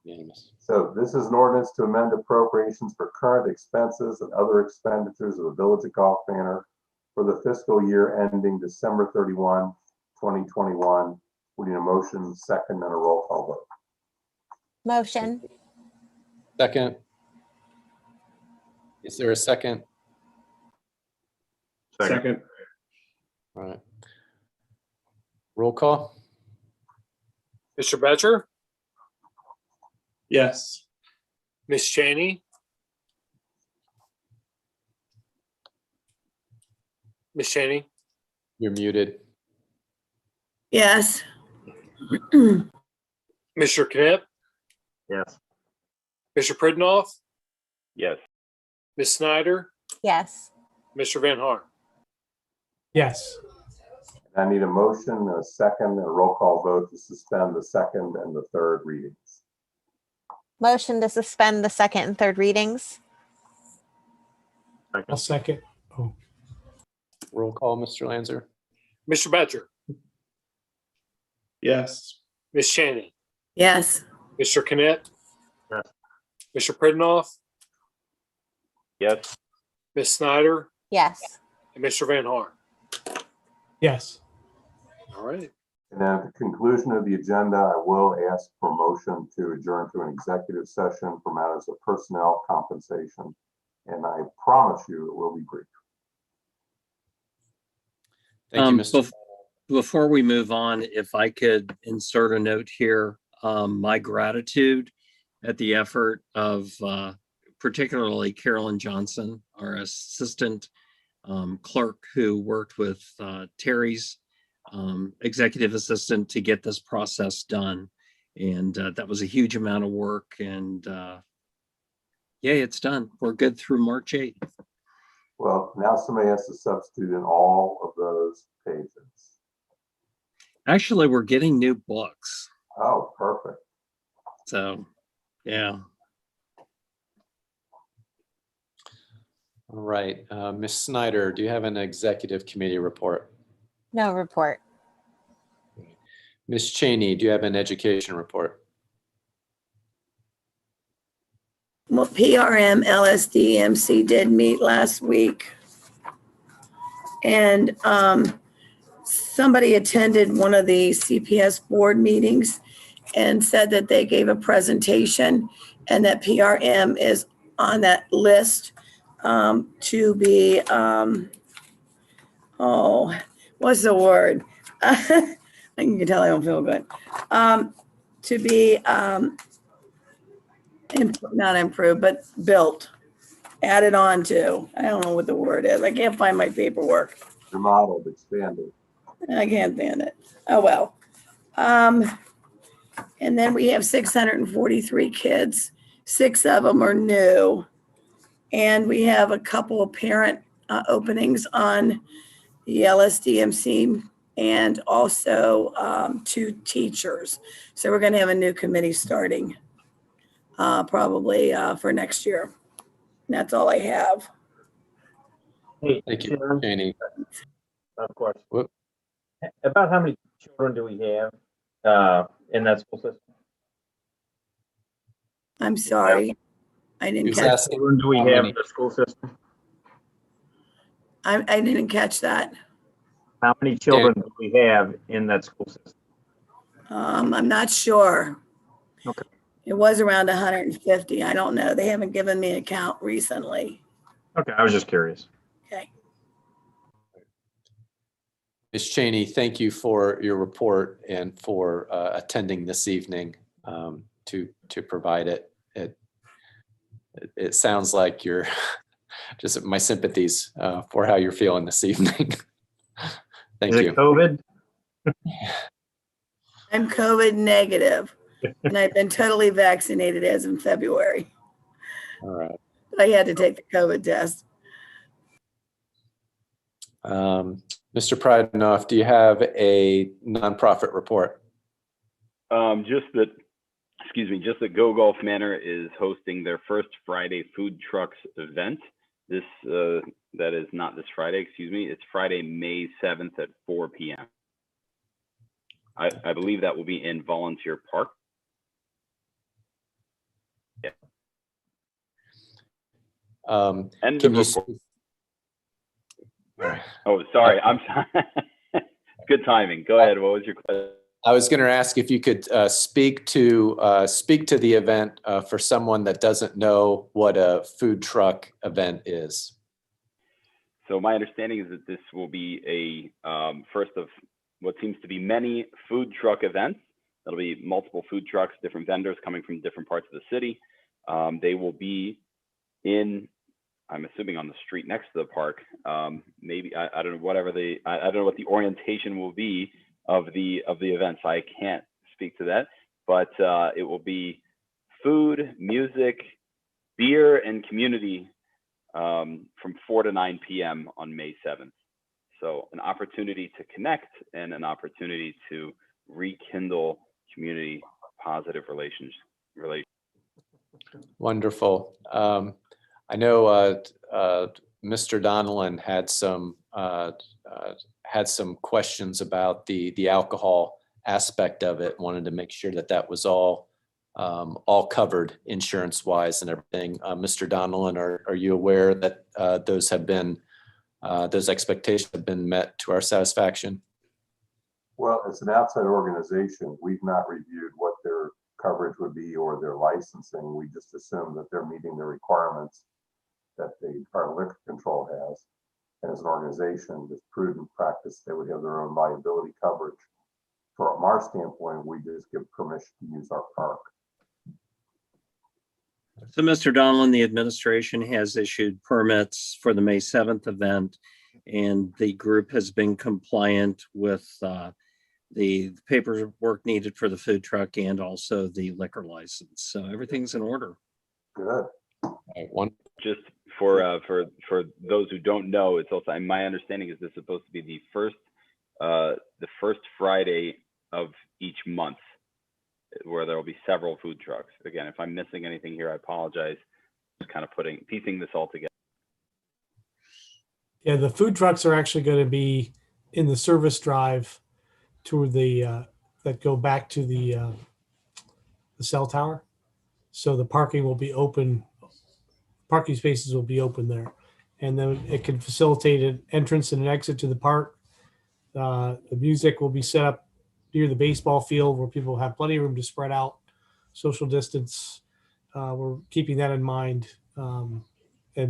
Unanimous. So this is an ordinance to amend appropriations for current expenses and other expenditures of the Village of Golf Manor for the fiscal year ending December 31, 2021. We need a motion, second, and a roll call vote. Motion. Second. Is there a second? Second. All right. Roll call. Mr. Batcher, Yes. Ms. Cheney, Ms. Cheney, You're muted. Yes. Mr. Knipp, Yes. Mr. Pridnoff, Yes. Ms. Snyder, Yes. Mr. Van Haar. Yes. I need a motion, a second, and a roll call vote to suspend the second and the third readings. Motion to suspend the second and third readings. I'll second. Oh, Roll call, Mr. Lanzer. Mr. Batcher, Yes. Ms. Cheney, Yes. Mr. Knipp, Yes. Mr. Pridnoff, Yes. Ms. Snyder, Yes. and Mr. Van Haar. yes. All right. And at the conclusion of the agenda, I will ask for motion to adjourn to an executive session for matters of personnel compensation. And I promise you it will be brief. Thank you, Mr. Before we move on, if I could insert a note here, my gratitude at the effort of particularly Carolyn Johnson, our assistant clerk who worked with Terry's executive assistant to get this process done. And that was a huge amount of work. And yay, it's done. We're good through March 8th. Well, now somebody has to substitute in all of those pages. Actually, we're getting new books. Oh, perfect. So, yeah. All right, Ms. Snyder, do you have an executive committee report? No report. Ms. Cheney, do you have an education report? Well, PRM, LSD, MC did meet last week. And somebody attended one of the CPS board meetings and said that they gave a presentation and that PRM is on that list to be, what's the word? You can tell I don't feel good. To be, not improved, but built, added on to. I don't know what the word is. I can't find my paperwork. Remodeled, expanded. I can't stand it. Oh, well. And then we have 643 kids. 6 of them are new. And we have a couple of parent openings on the LSDMC and also 2 teachers. So we're going to have a new committee starting probably for next year. And that's all I have. Hey, Thank you, Sharon, Janie. of course. Whoop. About how many children do we have in that school system? I'm sorry. I didn't Who's catch. asking? Children do we How have many? in the school system? I didn't catch that. How many children do we have in that school system? I'm not sure. Okay. It was around 150. I don't know. They haven't given me a count recently. Okay, I was just curious. Okay. Ms. Cheney, thank you for your report and for attending this evening to provide it. It sounds like you're just my sympathies for how you're feeling this evening. Thank Is you. it COVID? I'm COVID negative, and I've been totally vaccinated as in February. All right. I had to take the COVID test. Mr. Pridenoff, do you have a nonprofit report? Just that Go Golf Manor is hosting their first Friday food trucks event. That is not this Friday, excuse me. It's Friday, May 7th at 4 p.m. I believe that will be in Volunteer Park. Yeah. End Can of you report. Oh, sorry. I'm sorry. Good timing. Go ahead. What was your question? I was going to ask if you could speak to the event for someone that doesn't know what a food truck event is. So my understanding is that this will be a first of what seems to be many food truck events. That'll be multiple food trucks, different vendors coming from different parts of the city. They will be in, I'm assuming, on the street next to the park. Maybe I don't know, I don't know what the orientation will be of the event, so I can't speak to that. But it will be food, music, beer, and community from 4 to 9 p.m. on May 7th. So an opportunity to connect and an opportunity to rekindle community positive relations. Wonderful. I know Mr. Donnellan had some questions about the alcohol aspect of it. Wanted to make sure that was all covered insurance wise and everything. Mr. Donnellan, are you aware that those expectations have been met to our satisfaction? Well, it's an outside organization. We've not reviewed what their coverage would be or their licensing. We just assume that they're meeting the requirements that the Department of Liquor Control has. And as an organization, it's prudent practice, they would have their own liability coverage. From our standpoint, we just give permission to use our park. So, Mr. Donlin, the administration has issued permits for the May 7th event, and the group has been compliant with the paperwork needed for the food truck and also the liquor license. So everything's in order. Good. Just for those who don't know, it's also my understanding is this is supposed to be the first Friday of each month, where there will be several food trucks. Again, if I'm missing anything here, I apologize. Just kind of piecing this all together. Yeah, the food trucks are actually going to be in the service drive to the that go back to the cell tower. So the parking will be open. Parking spaces will be open there, and then it can facilitate an entrance and an exit to the park. The music will be set up near the baseball field where people have plenty of room to spread out, social distance. We're keeping that in mind, and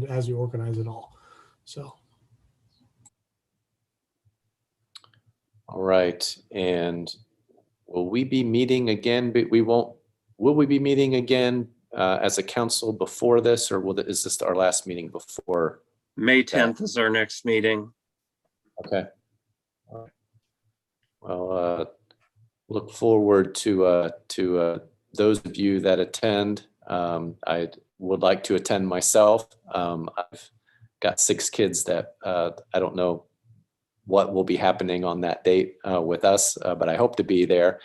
as we organize it all. So. All right. And will we be meeting again? But will we be meeting again as a council before this, or is this our last meeting before? May 10th is our next meeting. Okay. All right. Well, look forward to those of you that attend. I would like to attend myself. I've got 6 kids that I don't know what will be happening on that date with us, but I hope to be there.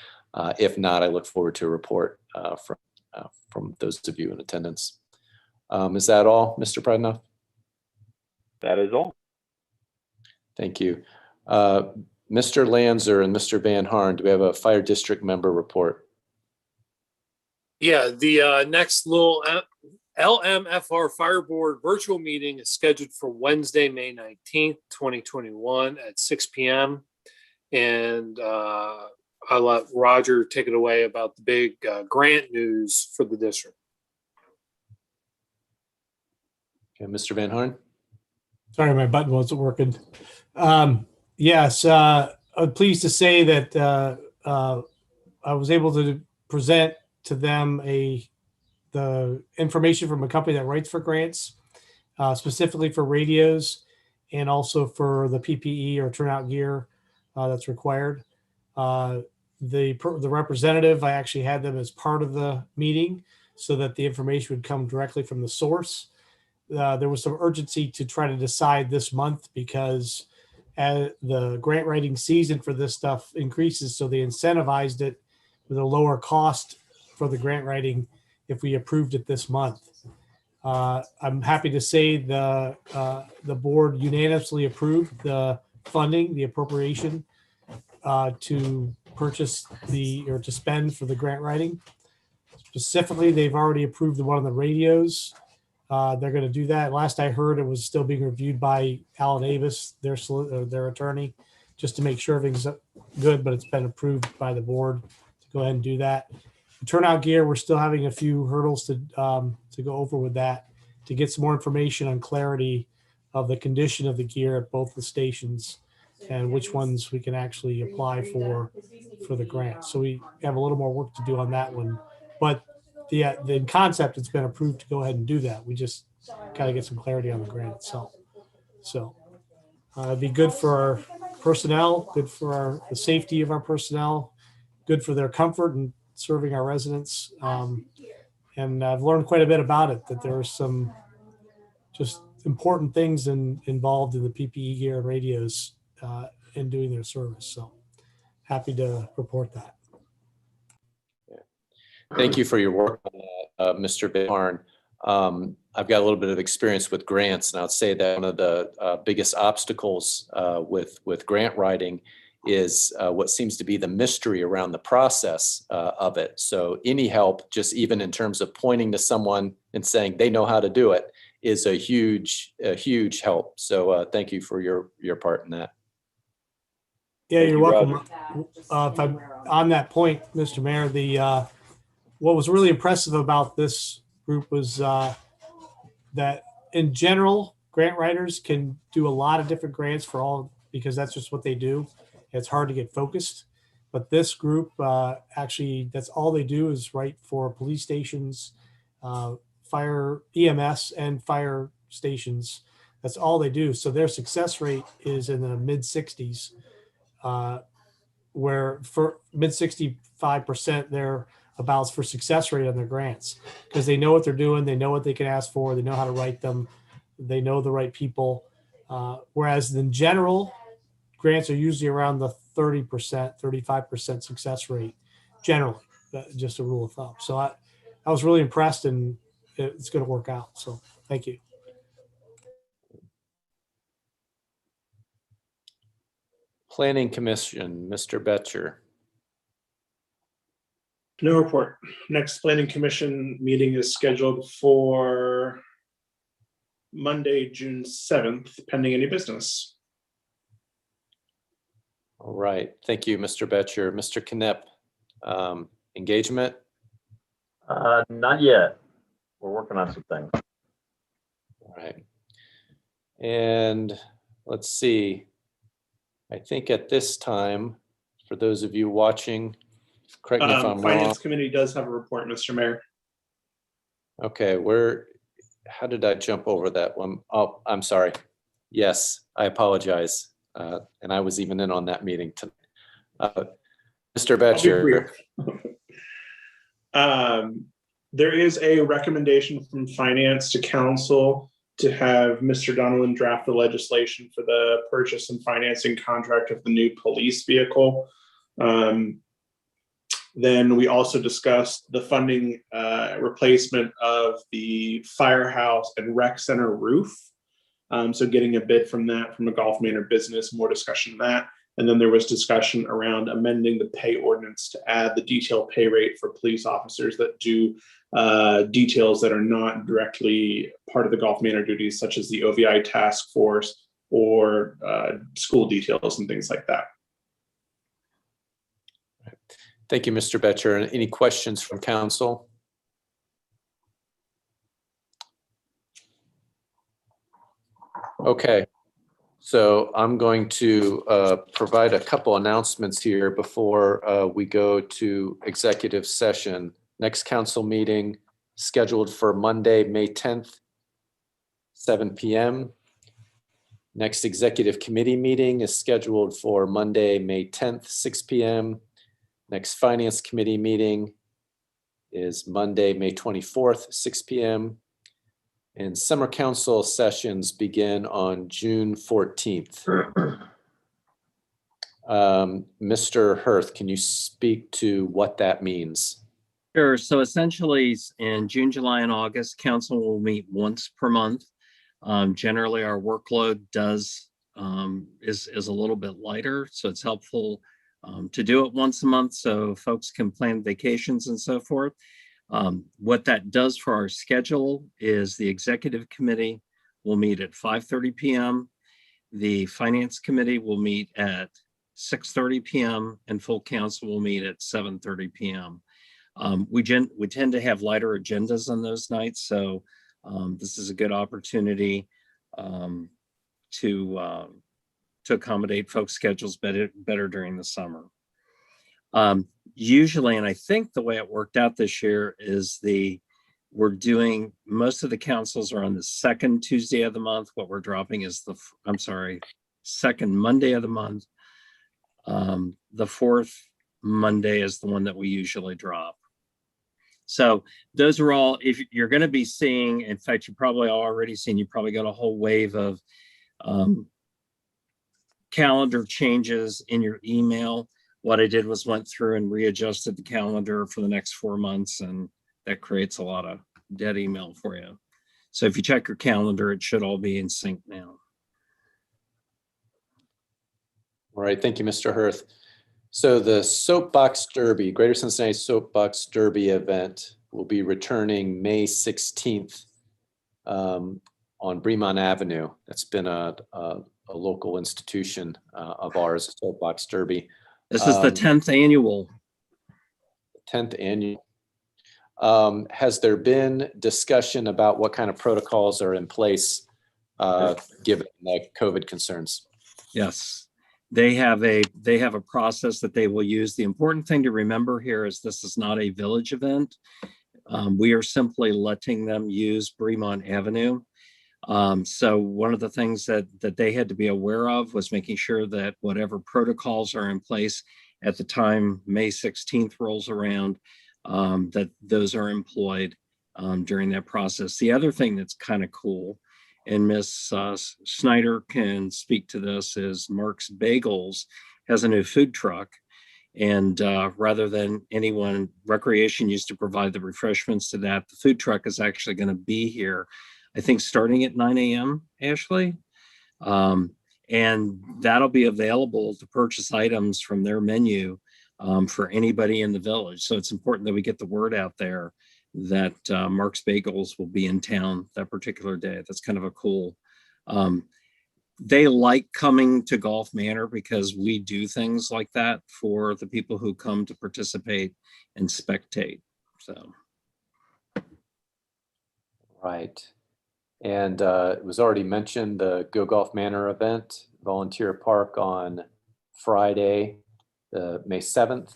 If not, I look forward to a report from those of you in attendance. Is that all, Mr. Prednoff? That is all. Thank you. Mr. Lanzer and Mr. Van Harn, do we have a fire district member report? Yeah, the next little LMFR Fire Board virtual meeting is scheduled for Wednesday, May 19th, 2021 at 6 p.m. And I'll let Roger take it away about the big grant news for the district. Okay, Mr. Van Harn? Sorry, my button wasn't working. Yes, I'm pleased to say that I was able to present to them the information from a company that writes for grants, specifically for radios and also for the PPE or turnout gear that's required. The representative, I actually had them as part of the meeting so that the information would come directly from the source. There was some urgency to try to decide this month because as the grant writing season for this stuff increases, so they incentivized it with a lower cost for the grant writing if we approved it this month. I'm happy to say the board unanimously approved the funding, the appropriation to purchase or to spend for the grant writing. Specifically, they've already approved the one on the radios. They're going to do that. Last I heard, it was still being reviewed by Alan Avis, their attorney, just to make sure everything's good, but it's been approved by the board to go ahead and do that. The turnout gear, we're still having a few hurdles to go over with that, to get some more information on clarity of the condition of the gear at both the stations and which ones we can actually apply for the grant. So we have a little more work to do on that one, but the concept, it's been approved to go ahead and do that. We just got to get some clarity on the grant itself. So it'd be good for our personnel, good for the safety of our personnel, good for their comfort and serving our residents. And I've learned quite a bit about it, that there are some just important things involved in the PPE gear and radios in doing their service. So happy to report that. Thank you for your work on that, Mr. Van Harn. I've got a little bit of experience with grants, and I'd say that one of the biggest obstacles with grant writing is what seems to be the mystery around the process of it. So any help, just even in terms of pointing to someone and saying they know how to do it, is a huge help. So thank you for your part in that. Yeah, you're welcome. If I'm on that point, Mr. Mayor, what was really impressive about this group was that in general, grant writers can do a lot of different grants for all, because that's just what they do. It's hard to get focused, but this group actually, that's all they do is write for police stations, fire, EMS, and fire stations. That's all they do. So their success rate is in the mid 60s, where for mid 65%, they're about for success rate on their grants, because they know what they're doing. They know what they can ask for. They know how to write them. They know the right people. Whereas in general, grants are usually around the 30%, 35% success rate, generally, just a rule of thumb. So I was really impressed, and it's going to work out. So thank you. Planning Commission, Mr. Betcher. No report. Next planning commission meeting is scheduled for Monday, June 7th, pending any business. All right. Thank you, Mr. Betcher. Mr. Knepp, engagement? Not yet. We're working on some things. All right. And let's see. I think at this time, for those of you watching, correct me if I'm wrong. Finance committee does have a report, Mr. Mayor. Okay, how did I jump over that one? Oh, I'm sorry. Yes, I apologize. And I was even in on that meeting tonight. Mr. I'll be Betcher, brief. There is a recommendation from finance to council to have Mr. Donovan draft the legislation for the purchase and financing contract of the new police vehicle. Then we also discussed the funding replacement of the firehouse and rec center roof. So getting a bid from that, from a Golf Manor business, more discussion of that. And then there was discussion around amending the pay ordinance to add the detailed pay rate for police officers that do details that are not directly part of the Golf Manor duties, such as the OVI task force or school details and things like that. thank you, Mr. Betcher. Any questions from council? Okay, so I'm going to provide a couple announcements here before we go to executive session. Next council meeting scheduled for Monday, May 10th, 7 p.m. Next executive committee meeting is scheduled for Monday, May 10th, 6 p.m. Next finance committee meeting is Monday, May 24th, 6 p.m. And summer council sessions begin on June 14th. Mr. Hirth, can you speak to what that means? Sure. So essentially in June, July, and August, council will meet once per month. Generally, our workload is a little bit lighter, so it's helpful to do it once a month so folks can plan vacations and so forth. What that does for our schedule is the executive committee will meet at 5:30 p.m. The finance committee will meet at 6:30 p.m. and full council will meet at 7:30 p.m. We tend to have lighter agendas on those nights, so this is a good opportunity to accommodate folks' schedules better during the summer. Usually, and I think the way it worked out this year is we're doing, most of the councils are on the second Tuesday of the month. What we're dropping is second Monday of the month. The fourth Monday is the one that we usually drop. So those are all, if you're going to be seeing, in fact, you probably already seen, you probably got a whole wave of calendar changes in your email. What I did was went through and readjusted the calendar for the next 4 months, and that creates a lot of dead email for you. So if you check your calendar, it should all be in sync now. All right, thank you, Mr. Hirth. So the Soapbox Derby, Greater Cincinnati Soapbox Derby event will be returning May 16th on Bremont Avenue. That's been a local institution of ours, Soapbox Derby. This is the 10th annual. 10th annual. Has there been discussion about what kind of protocols are in place given the COVID concerns? Yes, they have a process that they will use. The important thing to remember here is this is not a village event. We are simply letting them use Bremont Avenue. So one of the things that they had to be aware of was making sure that whatever protocols are in place at the time May 16th rolls around, that those are employed during that process. The other thing that's kind of cool, and Miss Snyder can speak to this, is Mark's Bagels has a new food truck. And rather than anyone, Recreation used to provide the refreshments to that, the food truck is actually going to be here, I think, starting at 9 a.m., Ashley. And that'll be available to purchase items from their menu for anybody in the village. So it's important that we get the word out there that Mark's Bagels will be in town that particular day. That's kind of a cool, they like coming to Golf Manor because we do things like that for the people who come to participate and spectate. So. Right. And it was already mentioned, the Go Golf Manor event, Volunteer Park on Friday, May 7th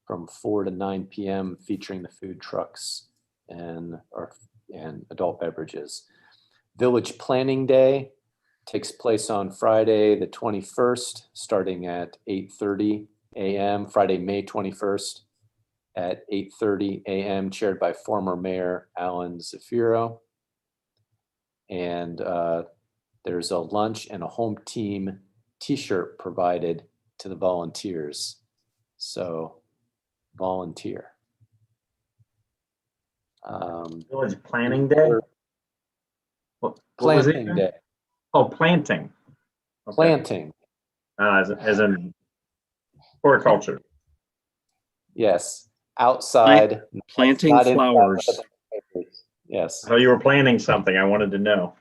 from 4 to 9 p.m. featuring the food trucks and adult beverages. Village Planning Day takes place on Friday, the 21st, starting at 8:30 a.m., Friday, May 21st at 8:30 a.m., chaired by former Mayor Alan Zafiro. And there's a lunch and a home team t-shirt provided to the volunteers. So volunteer. Village Planning Day? What was it Planting again? Day. Oh, planting. Okay. Planting. As in horticulture. Yes. Outside. Planting not inside flowers. with the papers. Yes. So you were planning something. I wanted to know.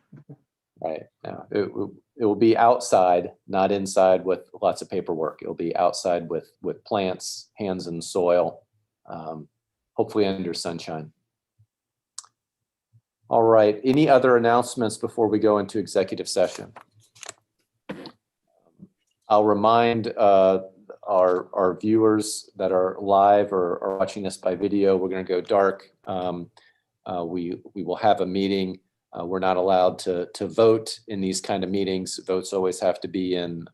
Right. No, it will be outside, not inside with lots of paperwork. It'll be outside with plants, hands in soil, hopefully under sunshine. All right. Any other announcements before we go into executive session? I'll remind our viewers that are live or are watching this by video, we're going to go dark. We will have a meeting. We're not allowed to vote in these kind of meetings. Votes always have to be in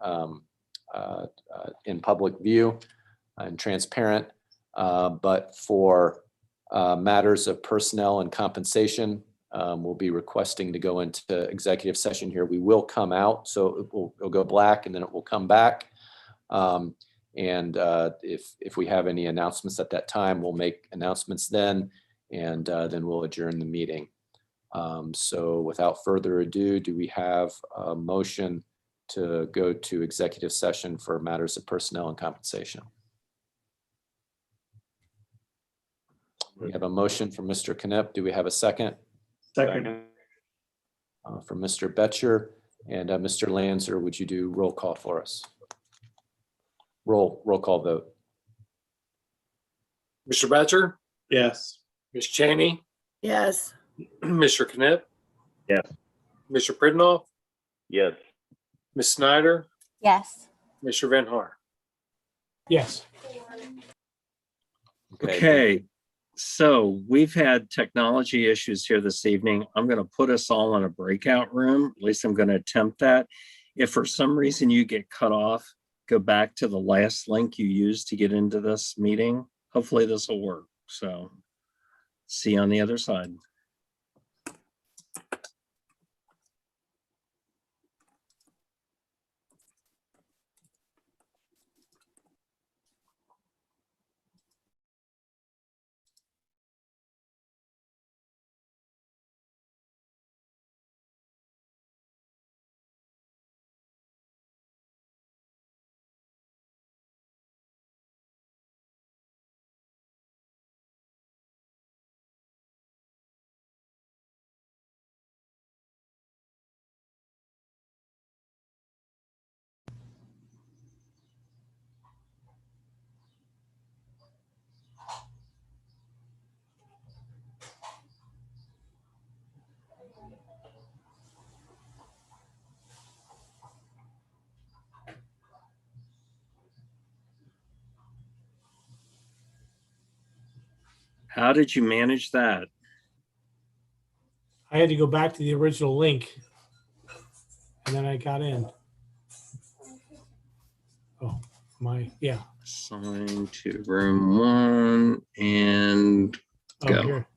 public view and transparent. But for matters of personnel and compensation, we'll be requesting to go into executive session here. We will come out, so it'll go black and then it will come back. If we have any announcements at that time, we'll make announcements then, and then we'll adjourn the meeting. So without further ado, do we have a motion to go to executive session for matters of personnel and compensation? We have a motion from Mr. Knipp. Do we have a second? Second. From Mr. Betcher and Mr. Lanzer, would you do roll call for us? Roll call vote. Mr. Batcher, Yes. Ms. Cheney, Yes. Mr. Knipp. Yes. Mr. Pridnoff, Yes. Ms. Snyder, Yes. Mr. Van Haar. Yes. Okay, so we've had technology issues here this evening. I'm going to put us all in a breakout room. At least I'm going to attempt that. If for some reason you get cut off, go back to the last link you used to get into this meeting. Hopefully this will work. So see you on the other side. How did you manage that? I had to go back to the original link and then I got in. Oh, yeah. Assign to room 1 and Oh, go. here.